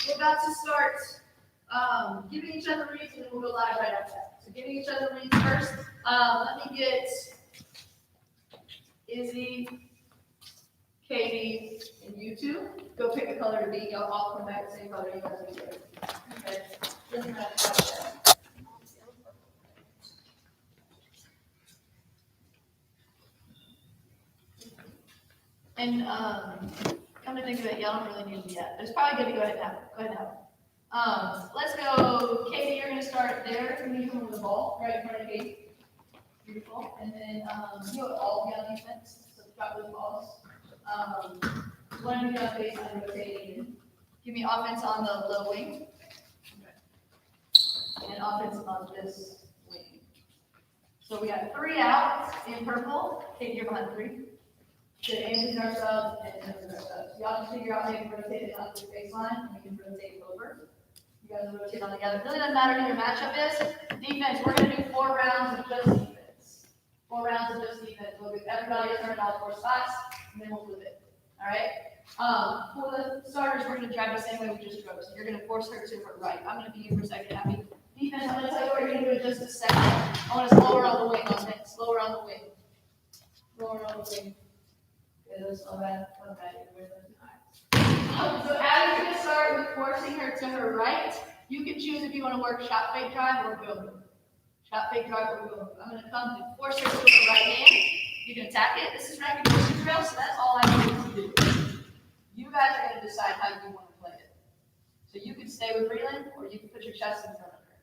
We're about to start giving each other reads, and then we'll go live right after that. So giving each other reads first. Let me get Izzy, Katie, and you two. Go pick a color to be. Y'all all come back the same color. You guys will be good. Okay. Doesn't matter. And come to think of it, y'all don't really need them yet. It's probably good to go ahead and have it. Go ahead and have it. Let's go, Katie, you're gonna start there. You're gonna come with the ball right in front of Katie. Beautiful. And then you'll all be on defense. So drop those balls. One of you on base, I'm rotating. Give me offense on the low wing. And offense on this wing. So we got 3 outs in purple. Katie, you're behind 3. Good, Anthony's our sub, and Anthony's our sub. So y'all can figure out how you can rotate it onto the baseline, and we can rotate over. You guys will rotate on together. It really doesn't matter who your matchup is. Defense, we're gonna do 4 rounds of just defense. 4 rounds of just defense. We'll give everybody a turn all 4 spots, and then we'll flip it. All right? For the starters, we're gonna drive the same way we just drove. So you're gonna force her to her right. I'm gonna be you for a second. Happy. Defense, I'm gonna tell you what you're gonna do in just a second. I want to slow her on the wing on this. Slow her on the wing. Slow her on the wing. Okay, that's not bad. Not bad. So Addie's going to start with forcing her to her right. You can choose if you want to work shot fake drive or go move. Shot fake drive or go move. I'm going to come and force her to her right hand. You can attack it. This is recognition drill, so that's all I need you to do. You guys are going to decide how you want to play it. So you can stay with Breland or you can put your chest in front of her.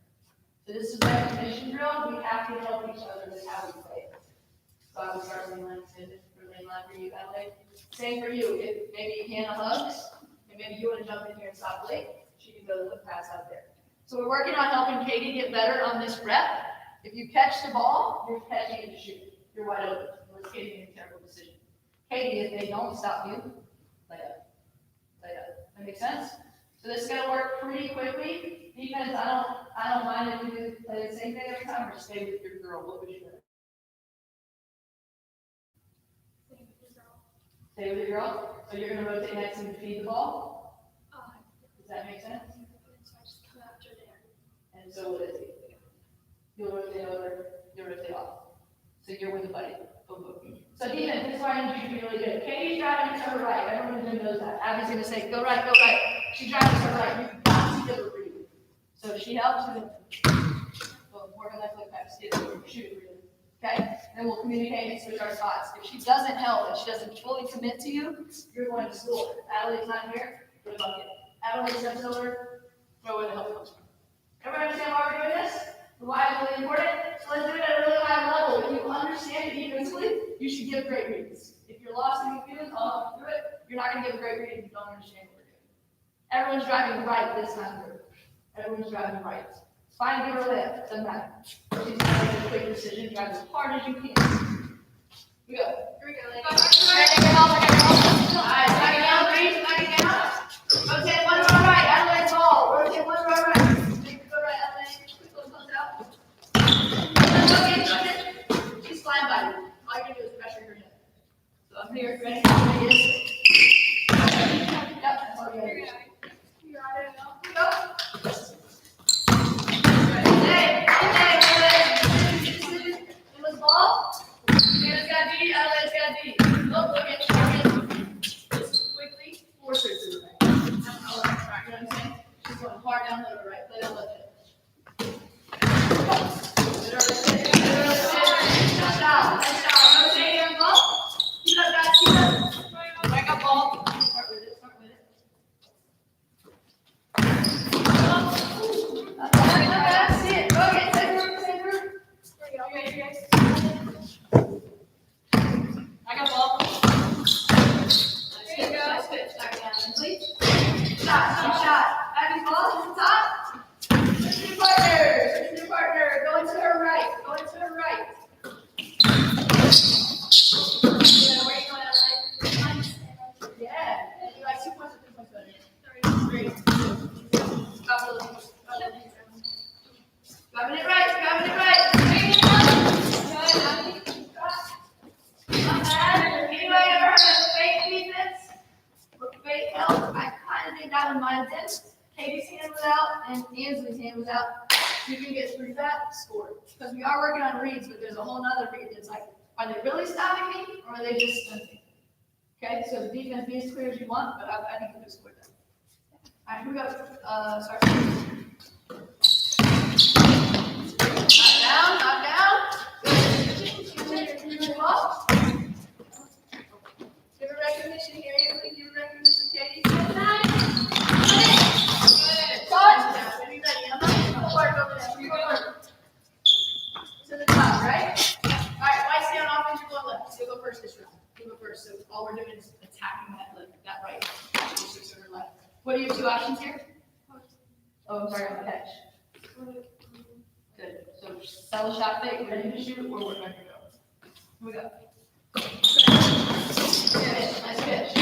So this is recognition drill. We have to help each other with how we play it. So I would start with Breland for you that way. Same for you. If maybe Hannah hugs, and maybe you want to jump in here and stop late, she can go to the pass out there. So we're working on helping Katie get better on this rep. If you catch the ball, you're catching it to shoot. You're wide open. Unless Katie made a terrible decision. Katie, if they don't stop you, lay up. Lay up. That makes sense? So this is gonna work pretty quickly. Defense, I don't mind if you play the same thing every time or stay with your girl. What would you do? Stay with your girl. So you're gonna rotate next and feed the ball. Does that make sense? Come after there. And so what is it? You'll rotate over, you'll rotate off. So you're with the buddy. Boom, boom. So defense, this is why I need you to be really good. Katie's driving to her right. Everyone in the gym knows that. Abby's gonna say, go right, go right. She's driving to her right. You got to give her breathing. So if she helps, you're gonna boom, work on that foot back, shoot it breathing. Okay? Then we'll communicate and switch our spots. If she doesn't help and she doesn't fully commit to you, you're going to score. Adelaide's not here, put a bucket. Adelaide steps over, throw where the help comes from. Everybody understand why we're doing this? Why it's really important? So let's do it at a really high level. If you understand it defensively, you should give great reads. If you're lost in confused, do it. You're not going to give a great read if you don't understand what we're doing. Everyone's driving right this time through. Everyone's driving right. It's fine to give her a lift. Doesn't matter. She's going to make a quick decision. Drive as hard as you can. We go. Here we go, All right, back it down, three, back it down. Rotate one to our right. Adelaide's ball. Rotate one to our right. Make it go right, Adelaide. Quick one comes out. She's flying by you. All you're gonna do is pressure her hip. So I'm here, ready? Yes. Yep, that's all you gotta do. You're on it now. Here we go. Hey, in this ball. Hannah's got D, Adelaide's got D. Oh, look at just quickly force her to the right. You know what I'm saying? She's going hard down to the right. Play that left hip. Katie's hand was out and Ansley's hand was out. You can get through that, score. Because we are working on reads, but there's a whole nother read that's like, are they really stopping me or are they just stunting? Okay, so the defense be as clear as you want, but I think we can score that. All right, here we go. Start. Knock down. Give her recognition here, Ansley. Give her recognition, Katie. To the top, right? All right, why stay on offense? You're going left. So you'll go first this round. You go first. So all we're doing is attacking that right. Left. What are your two options here? Oh, I'm sorry, on the catch. Good. So sell a shot fake, ready to shoot, or we're ready to go. Here we go. Good. Nice pitch.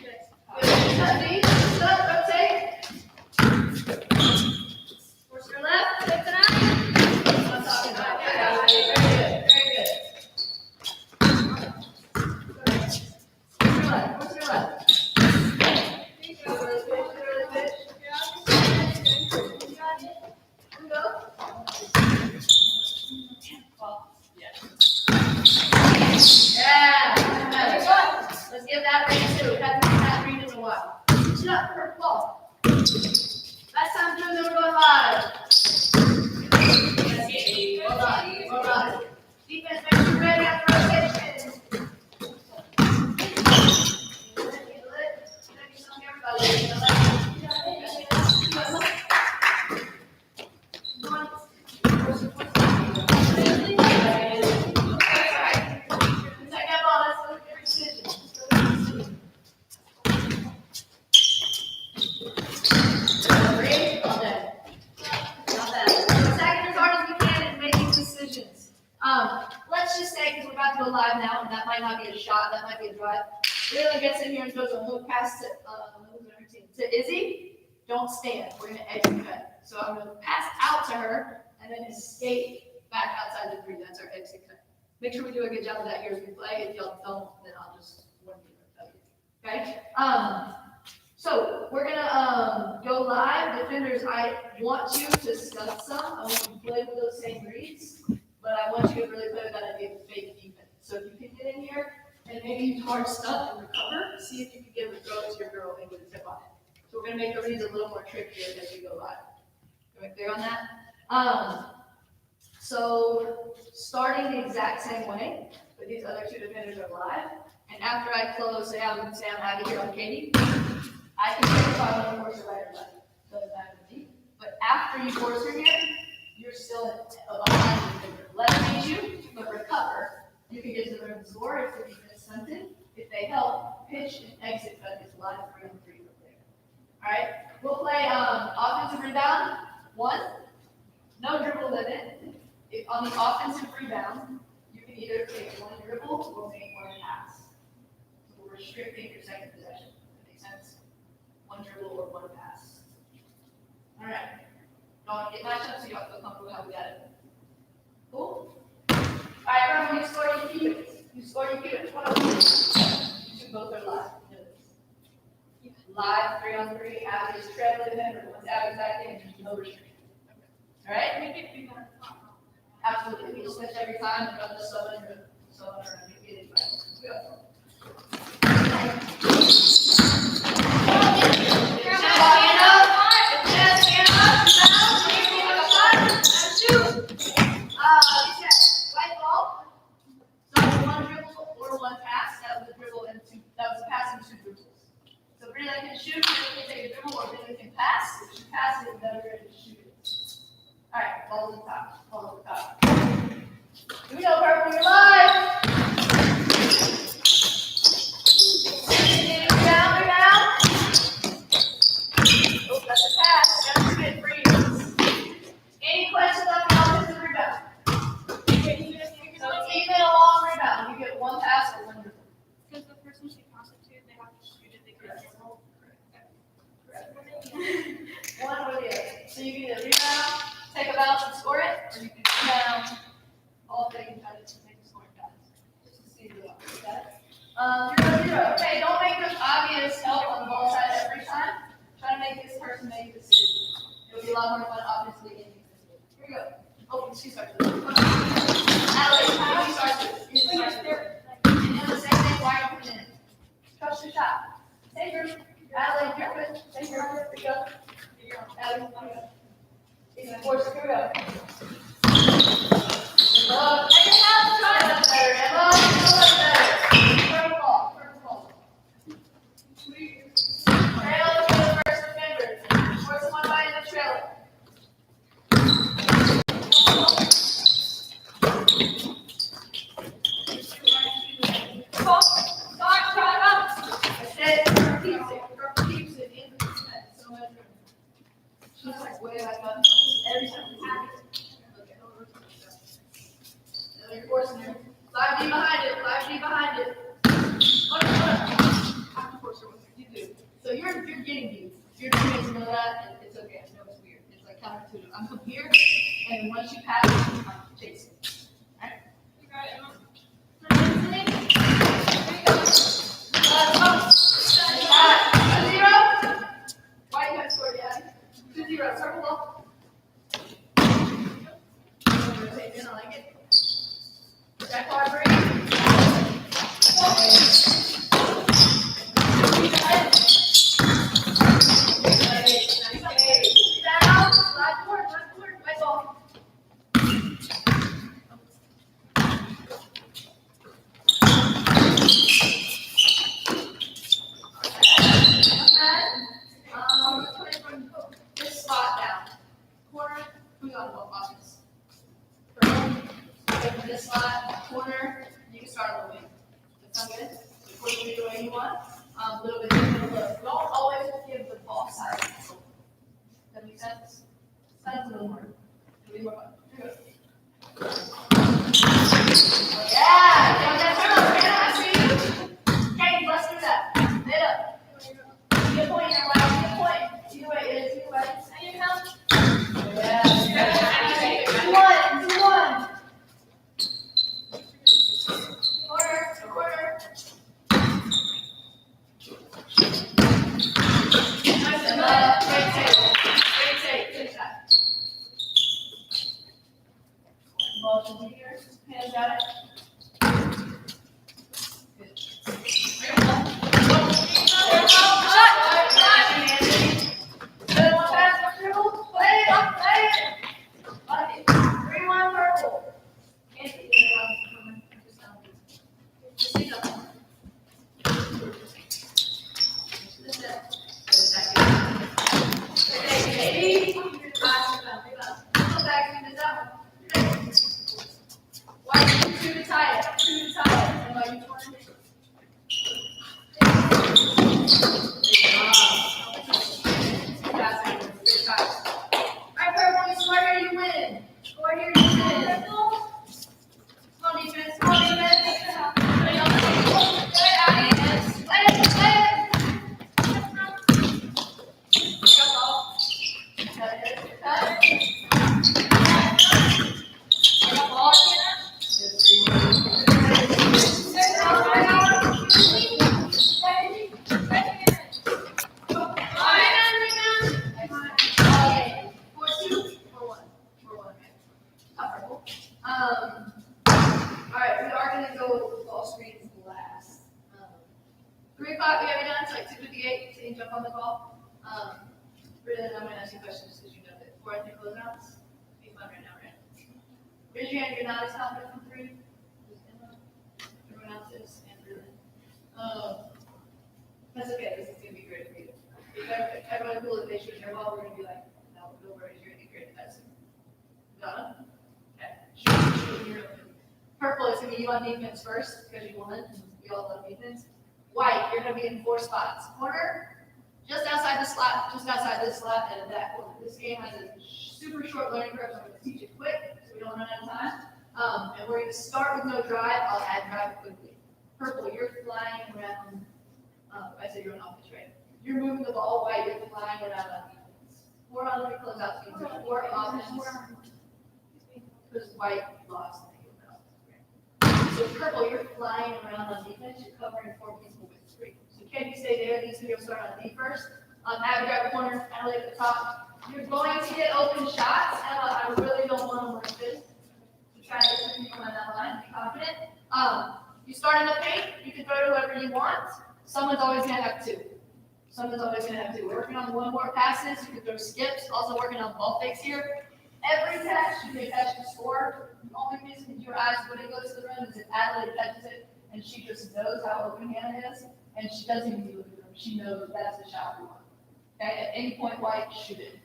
Good. Rotate. Force your left. Take the nine. Let's give that read too. Haven't done that read in a while. Switch it up for her ball. Last time doing it, we're going live. Hold on. Defense, make sure you're ready after rotation. Not bad. be a shot, that might be a drive. Leland gets in here and throws a hook pass to, who's on her team? To Izzy. Don't stand. We're gonna exit cut. So I'm gonna pass out to her and then escape back outside the 3. That's our exit cut. Make sure we do a good job of that here as we play. If y'all don't, then I'll just warn you. Okay? So we're gonna go live. Defenders, I want you to stuff some. I want you to play with those same reads, but I want you to really play with that idea of fake defense. So if you can get in here and maybe use hard stuff and recover, see if you can give a throw to your girl and get a tip on it. So we're gonna make the reads a little more trickier as we go live. Are we clear on that? So starting the exact same way, but these other 2 defenders are live. And after I close, say I'm out of here on Katie, I can pick if I want to force her right or left. Doesn't matter to me. But after you force her here, you're still behind the defender. Let them beat you, but recover. You can get to the rim and score if the defense stunted. If they help, pitch and exit cut is live 3 on 3 from there. All right, we'll play offensive rebound 1. No dribble limit. If on the offensive rebound, you can either take 1 dribble or make 1 pass. So we're restricting your second possession. That makes sense? 1 dribble or 1 pass. All right. Don't get matched up so you don't feel comfortable how we got it. Cool? All right, remember you scored, you keep it. You scored, you keep it. 1 You 2 both are live. Live 3 on 3, average trail defender. Once average back in, no restriction. All right? Absolutely. We switch every time and run the sub under and get it right. Let's go. White ball. So 1 dribble or 1 pass. That was a dribble and 2. That was a pass and 2 dribbles. So Brianna can shoot. Brianna can take a dribble, or Brianna can pass. If she passes it, better to shoot it. All right. Ball to the top. Ball to the top. Here we go, Purple. You're live. Down. Oh, that's a pass. That's a good freeze. Any questions on the offensive rebound? So it's even a long rebound. You get 1 pass or 1 dribble. Because the person she passes to, they have to shoot it, they can't dribble. One or the other. So you can either rebound, take a bounce and score it, or you can rebound, all day and try to make a scoring pass. Just to see the got it? 0-0. Okay, don't make them obvious help on the ball side every time. Try to make this person make the decision. It'll be a lot more fun, obviously, and here we go. Oh, she starts with it. Alex, how do you start this? You start there. And then the same thing, wide open in. Trust your shot. Same group. Alex, you're good. Same group. Here we go. Alex, here we go. Easy force, here we go. Take it out, try it. That's better. Emma, that's better. Purple ball. Trail for the first defender. Force 1 by in the trailer. She's like way back up. Every time we have it. Okay. Now you're forcing her. 5D behind it. 5D behind it. Hold on. I have to force her with her. You do. So you're getting beat. Your teammates know that, and it's okay. I know it's weird. It's like counterintuitive. I'm from here, and once you pass it, I'm chasing. Alright? You got it, Emma. Why you have scored yet? 2-0, circle ball. Rotate in, I like it. Jack Harbury. Down, left court, white ball. This spot down. Corner, who's on both offense? From this spot, corner, you can start on the wing. That sound good? Push it the way you want. A little bit different look. Don't always give the ball side. Does that make sense? Sounds a little more. It'll be more fun. Here we go. Yeah, that's right. I see you. buddy. And you come. Yeah. 2-1. Quarter. Great take. Good shot. Ball to here. Hands got it. All right, we are gonna go ball screens last. 3 o'clock, we have it done, it's like 2:58, so you can jump on the call. Really, I'm gonna ask you questions because you know that. Before I do closeouts, be fun right now, right? Raise your hand if you're not as confident from 3. Everyone else is, and really. That's okay, this is gonna be great for you. If everyone cool, if they shoot their ball, we're gonna be like, no, go raise your hand, great, that's it. Got it? Okay. Shoot, you're open. Purple is gonna be you on defense first, because you won, and we all love defense. White, you're gonna be in 4 spots. Corner, just outside the slot, just outside this slot, and in that corner. This game has a super short learning curve, so I'm gonna teach it quick, so we don't run out of time. And we're gonna start with no drive, I'll add drive quickly. Purple, you're flying around, I said you're on offense, right? You're moving the ball. White, you're flying around on defense. 4 on the closeout teams, 4 offense. Because white lost. So purple, you're flying around on defense, you're covering 4 people with 3. So can you stay there? These videos start on D first. Have grab corner, Emily at the top. You're going to get open shots. Emma, I really don't want to work this. So try to get the people on that line, be confident. You start in the paint, you can throw to whoever you want. Someone's always going to have 2. We're working on 1 more passes. You can throw skips, also working on ball fakes here. Every catch should be a catch to score. The only reason your eyes wouldn't go to the rim is if Adelaide catches it and she just knows how open Hannah is, and she doesn't even look at them. She knows that's the shot we want. Okay, at any point, white, shoot it.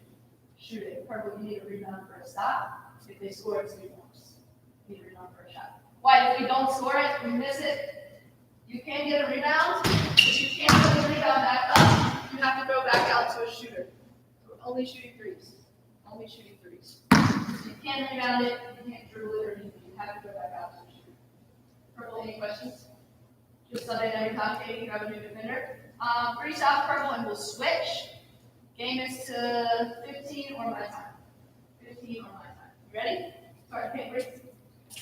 Purple, you need a rebound for a stop. If they score, it's 3 points. You need a rebound for a shot. White, if we don't score it, we miss it. You can get a rebound. If you can't get the rebound back up, you have to throw back out to a shooter. We're only shooting threes. You can't rebound it, you can't dribble it or anything. You have to go back out to the shooter. Purple, any questions? Just so they know you're complicating, grab a new defender. Pretty soft purple, and we'll switch. Game is to 15 or my time. You ready? Sorry, okay, wait.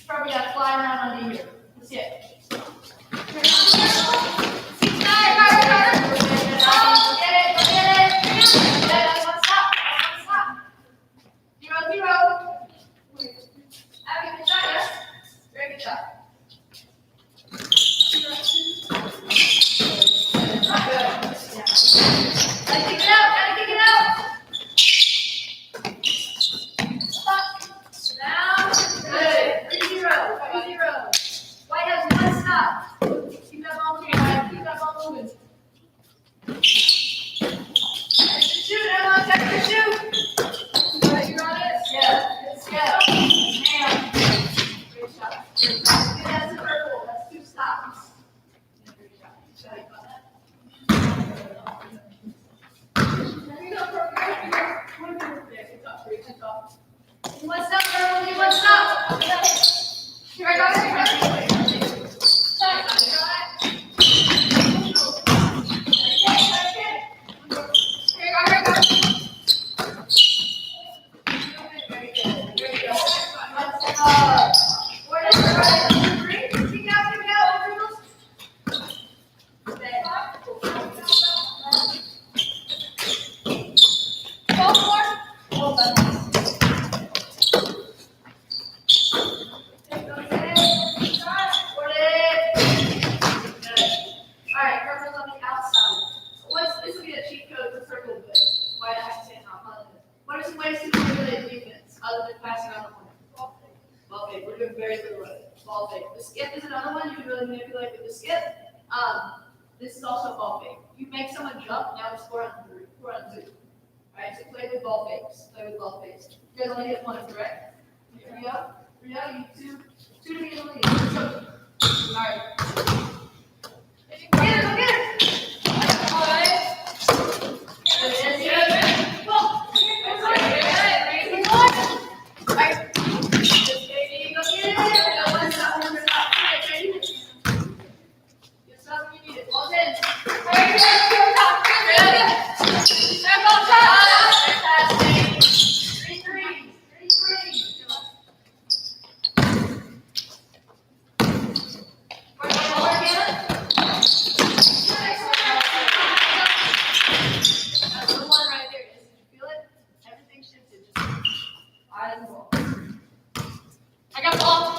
Purple, you gotta fly around on D here. Let's see it. Very good shot. Gotta kick it out. Stop. Now, good. 3-0. White has 1 stop. Keep that ball moving, White. Shoot, Emma. Check your shoot. You're on it? Yeah. Let's go. Man. Great shot. That's a purple. That's 2 stops. Great shot. One stop, purple. Need 1 stop. Here I go. Here I go. Alright, purple's on the outside. This will be a cheat code for circle good. Why I have to say how fun it is. What are some ways to manipulate defense other than passing around the corner? Ball fake. We're doing very little of it. Ball fake. The skip is another one you can really manipulate with the skip. This is also a ball fake. You make someone jump, now it's 4-on-2. Alright, so play with ball fakes. Play with ball fakes. You guys only get one, correct? Here we go. You two to be in the lead. Alright. Go get it! Alright. I got ball.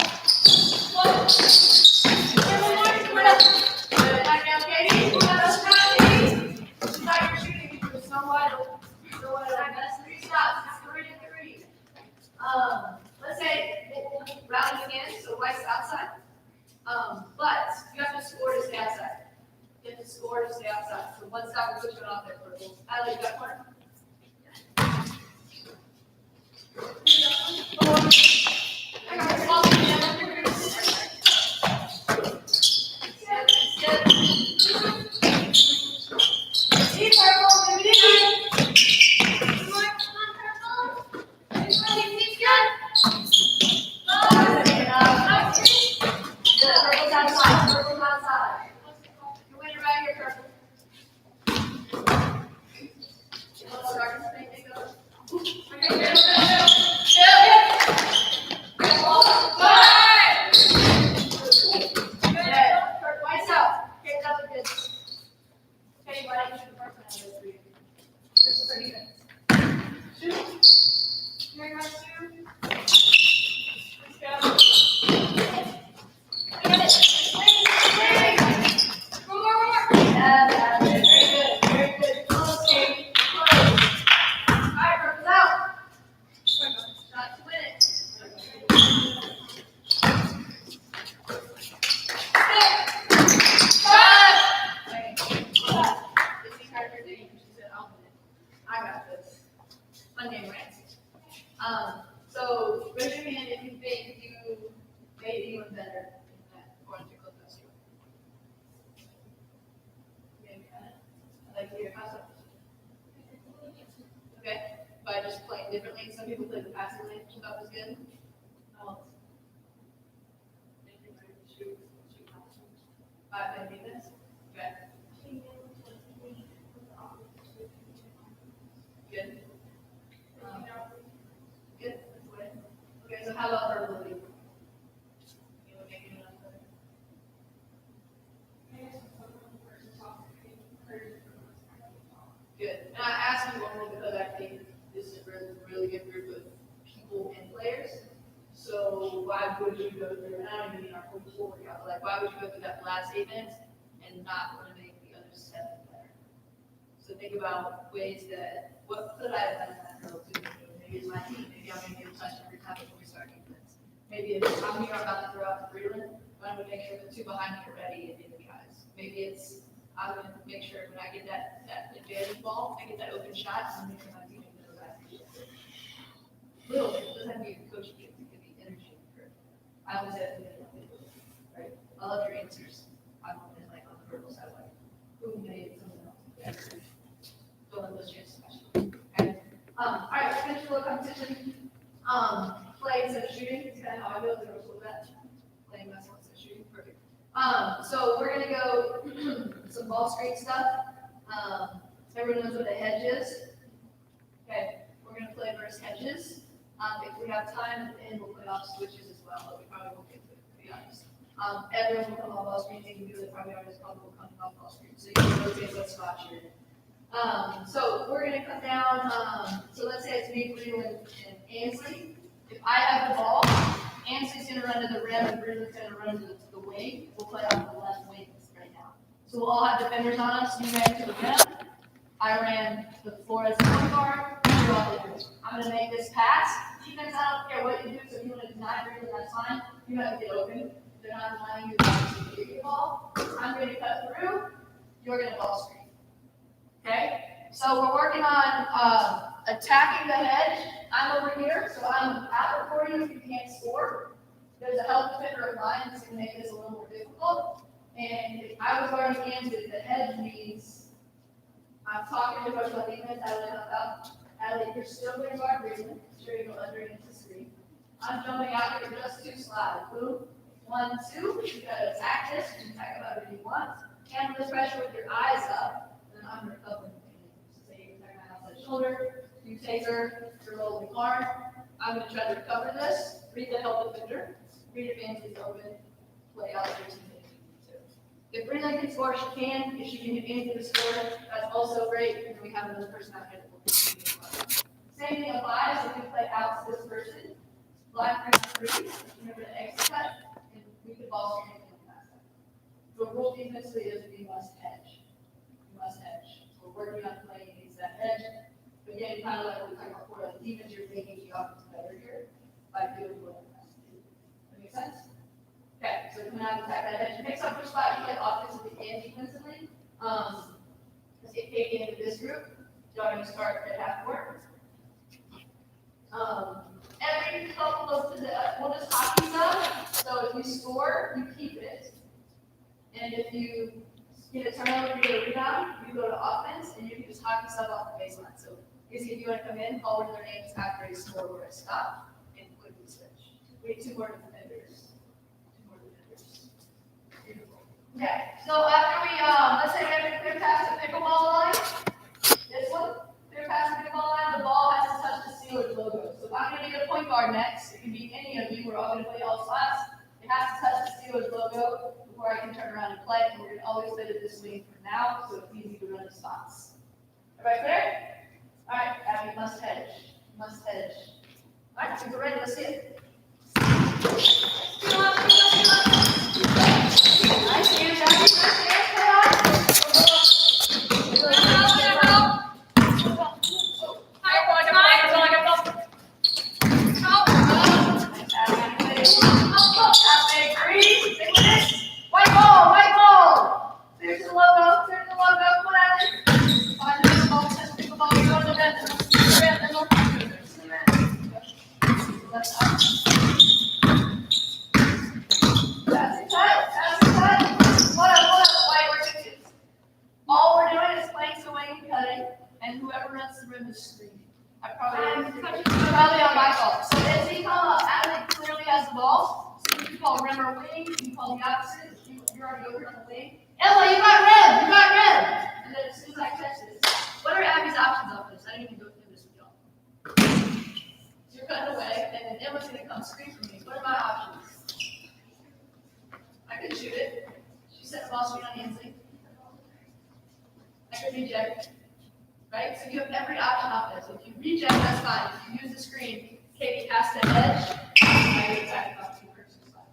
Back out, Katie. She's not your shooting. You're so wide open. So wide open. That's 3 stops. It's 3-3. Let's say we'll round it again. So white's outside. But you have to score to stay outside. You have to score to stay outside. So one stop will put you off there for a little. Adley, you got corner? I got it. Ball. So raise your hand if you think you made anyone better in that according to Clifton's score. I'd like to hear how's that? Okay, by just playing differently. Some people play the passing lane, which I thought was good. By playing defense. Okay. Good. Good. Okay, so how about verbally? You would make it enough better. Good. And I asked you only because I think this is a really good group of people and players. So why would you go through, and I don't even mean our whole workout, but like why would you go through that last event and not want to make the other 7 better? So think about ways that, what could I have done in that drill too? Maybe it's my team, maybe I'm going to get a touch every time before we start defense. Maybe it's I'm here about to throw out the Breland, but I'm going to make sure the 2 behind me are ready and energized. Maybe it's I'm going to make sure when I get that advantage ball, I get that open shot, I'm going to make sure my teammate knows I can do it. Little things, doesn't have to be coaching things, it could be energy. I always say that, right? I love your answers. I'm always like on the verbal side, like, who made something else? Don't let those chances pass you. Okay. All right, let's finish a little competition. Play instead of shooting. It's kind of how I go. There was a little bit playing basketball instead of shooting. Perfect. So we're gonna go some ball screen stuff. Everyone knows what a hedge is. Okay, we're gonna play versus hedges. If we have time, and we'll play off switches as well, but we probably won't get to it, to be honest. Everyone will come off ball screens, you can do it, probably already probably will come off ball screens. So you can rotate what spot you're in. So we're gonna come down, so let's say it's me, Breland, and Ansley. If I have the ball, Ansley's gonna run to the rim, and Breland's gonna run to the wing. We'll play on the left wing right now. So we'll all have defenders on us. You ran to the rim. I ran the floor as a point guard. You're all defenders. I'm gonna make this pass. Defense, I don't care what you do, so if you wanna deny Breland, that's fine. You have to get open. They're not allowing you to get the ball. I'm gonna cut through. You're gonna ball screen. Okay? So we're working on attacking the hedge. I'm over here, so I'm out for you if you can't score. There's a help defender of mine that's gonna make this a little more difficult. And if I was guarding Kansas, the hedge means I'm talking to coach about defense. Adley, you're still going to guard Breland. Sure, you go under into the screen. I'm jumping out here just 2 slides. Boom. 1, 2. You gotta attack this. You can attack about whatever you want. Handle this pressure with your eyes up. And then I'm recovering. So say you attack my outside shoulder. You take her. You're rolling arm. I'm going to try to recover this. Read the help defender. Read if Ansley's open. Play out your team. If Breland can score, she can. If she can get anything to score, that's also great. And we have another person out here that will continue. Same thing applies if we play out to this person. Black person 3. Remember to exit cut. And we could ball screen and pass that. The rule defensively is we must hedge. We must hedge. So we're working on playing against that hedge. But again, kind of like what we talked about before, the defense, you're making the offense better here by doing what it has to do. That make sense? Okay, so coming out of attack that hedge, mix up your spot, you play offensively and defensively. Let's get Katie into this group. Y'all gonna start at half court. Every couple of we'll just hockey stuff. So if you score, you keep it. And if you get a turnover, you get a rebound, you go to offense, and you can just hockey stuff off the baseline. So basically, if you want to come in, call their names after you score where I stop, and quickly switch. We have 2 more defenders. Okay, so after we, let's say we have a clear pass to pickleball line. This one, clear pass to pickleball line, the ball has to touch the Steelers logo. So if I'm going to get a point guard next, it can be any of you, we're all going to play all spots. It has to touch the Steelers logo before I can turn around and play. And we're going to always fit it this way for now, so it's easy to run the spots. Everybody clear? All right, Abby, must hedge. Must hedge. All right, so we're ready, let's see it. Nice, hands down, nice hands, come on. White ball. There's the logo, come on, Alex. Find the pickleball, you go to the red, That's it, all we're doing is playing swing and cutting, and whoever runs the rim is screaming. Probably on my fault. So as he come up, Adley clearly has the ball. So you can call rim or wing. You can call the opposite. You're already over on the wing. Ella, you got rim. And then as soon as I catch this, what are Abby's options off this? I didn't even go through this with y'all. So you're cutting away, and then Emma's gonna come scream for me. What are my options? I could shoot it. She set the ball screen on Ansley. I could reject. Right? So you have every option off this. So if you reject, that's fine. If you use the screen, Katie has to edge. I would attack off 2 persons. All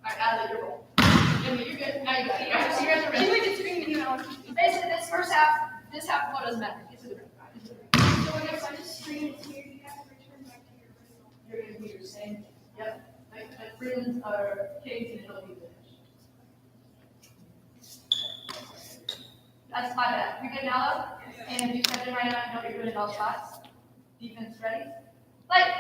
right, Adley, your roll. Emily, you're good. Now you got it. You guys are ready. Basically, this first half, this half of what doesn't matter. Get to the rim. So if I just screen it here, you have to return back to your original. You're going to do your same thing. Yep. Like Breland or Katie's going to help you finish. That's my bad. You good now, though? And you said it right now, you know what you're doing in all shots. Defense ready? Like,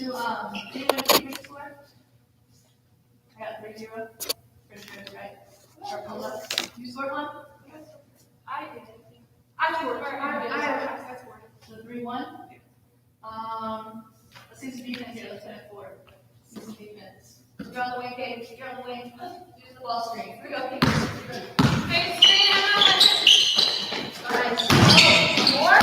do you know the secret score? I got 3-0. Pretty good, right? Or pull up. You scored one? I did. I scored. I scored. So 3-1. Let's see some defense here. Let's put it forward. See some defense. You're on the wing, Kate. You're on the wing. Use the ball screen. Here we go, Kate. Hey, Spain, I'm not Nice. More?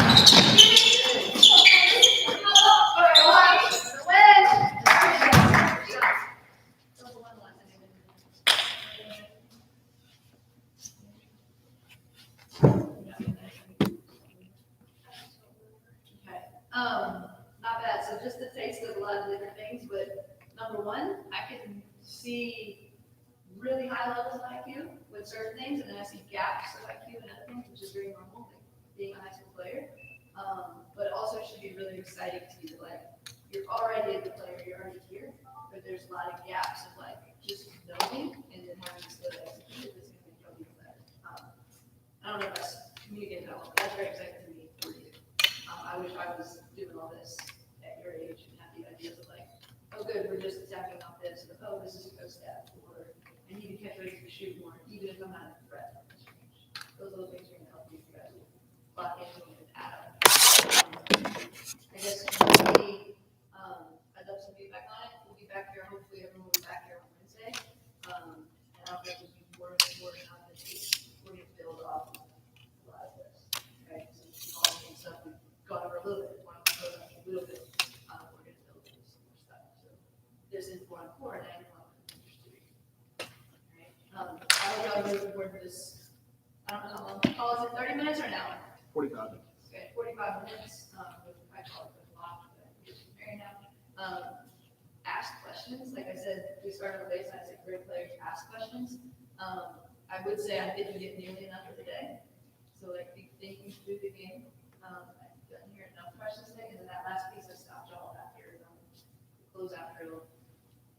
Not bad. So just a taste of a lot of different things, but number one, I can see really high levels of IQ with certain things, and then I see gaps of IQ and other things, which is very normal, like being a high school player. But also it should be really exciting to you, like, you're already a good player, you're already here, but there's a lot of gaps of like just knowing and then having to still execute is going to make you better. I don't know if that's communicated at all, but that's very exciting to me for you. I wish I was doing all this at your age and had the ideas of like, oh good, we're just attacking off this, and oh, this is a go step, or I need to catch ready to shoot more, even if I'm not a threat. Those little things are going to help you guys lock into it and add up. I guess maybe, I'd love some feedback on it. We'll be back here, hopefully everyone will be back here on Wednesday. And I'll get to be more on this week. We're going to build off a lot of this. Okay, so all the stuff we've gone over a little bit, want to go over a little bit. We're going to build some more stuff. So there's in 4-on-4 and I know I'm interested. I hope y'all are looking forward to this. I don't know how long the call is. It 30 minutes or an hour? 45 minutes. Okay, 45 minutes. I call it a lot, but you're married now. Ask questions. Like I said, we started with baseline. I said great players ask questions. I would say I didn't get nearly enough for the day. So like thinking through the game, I didn't hear enough questions today. And then that last piece I stopped y'all after close out drill.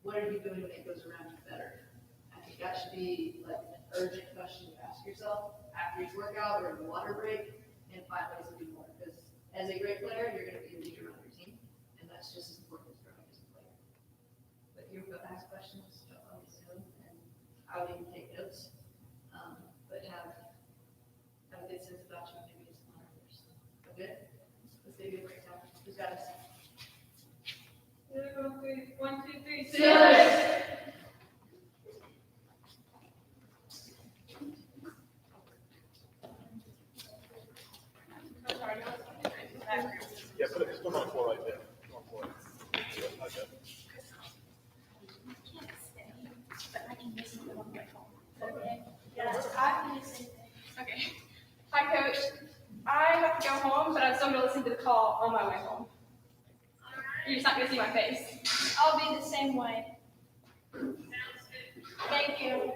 What are you doing to make those around you better? I think that should be like an urgent question to ask yourself after each workout or in the water break, and find ways to do more. Because as a great player, you're going to be a leader on your team, and that's just as important as growing as a player. But you're going to ask questions, jump on the Zoom, and I would even take notes. But have a good sense about you, maybe it's one others. Okay? Let's take a break time. Who's got us? 1, 2, 3, Steelers! Yeah, put them on the floor right there. On the floor. Yeah, like that. Yes, I can do the same thing. Okay. Hi, Coach. I have to go home, but I'm still going to listen to the call on my way home. You're just not going to see my face. I'll be the same way. Thank you.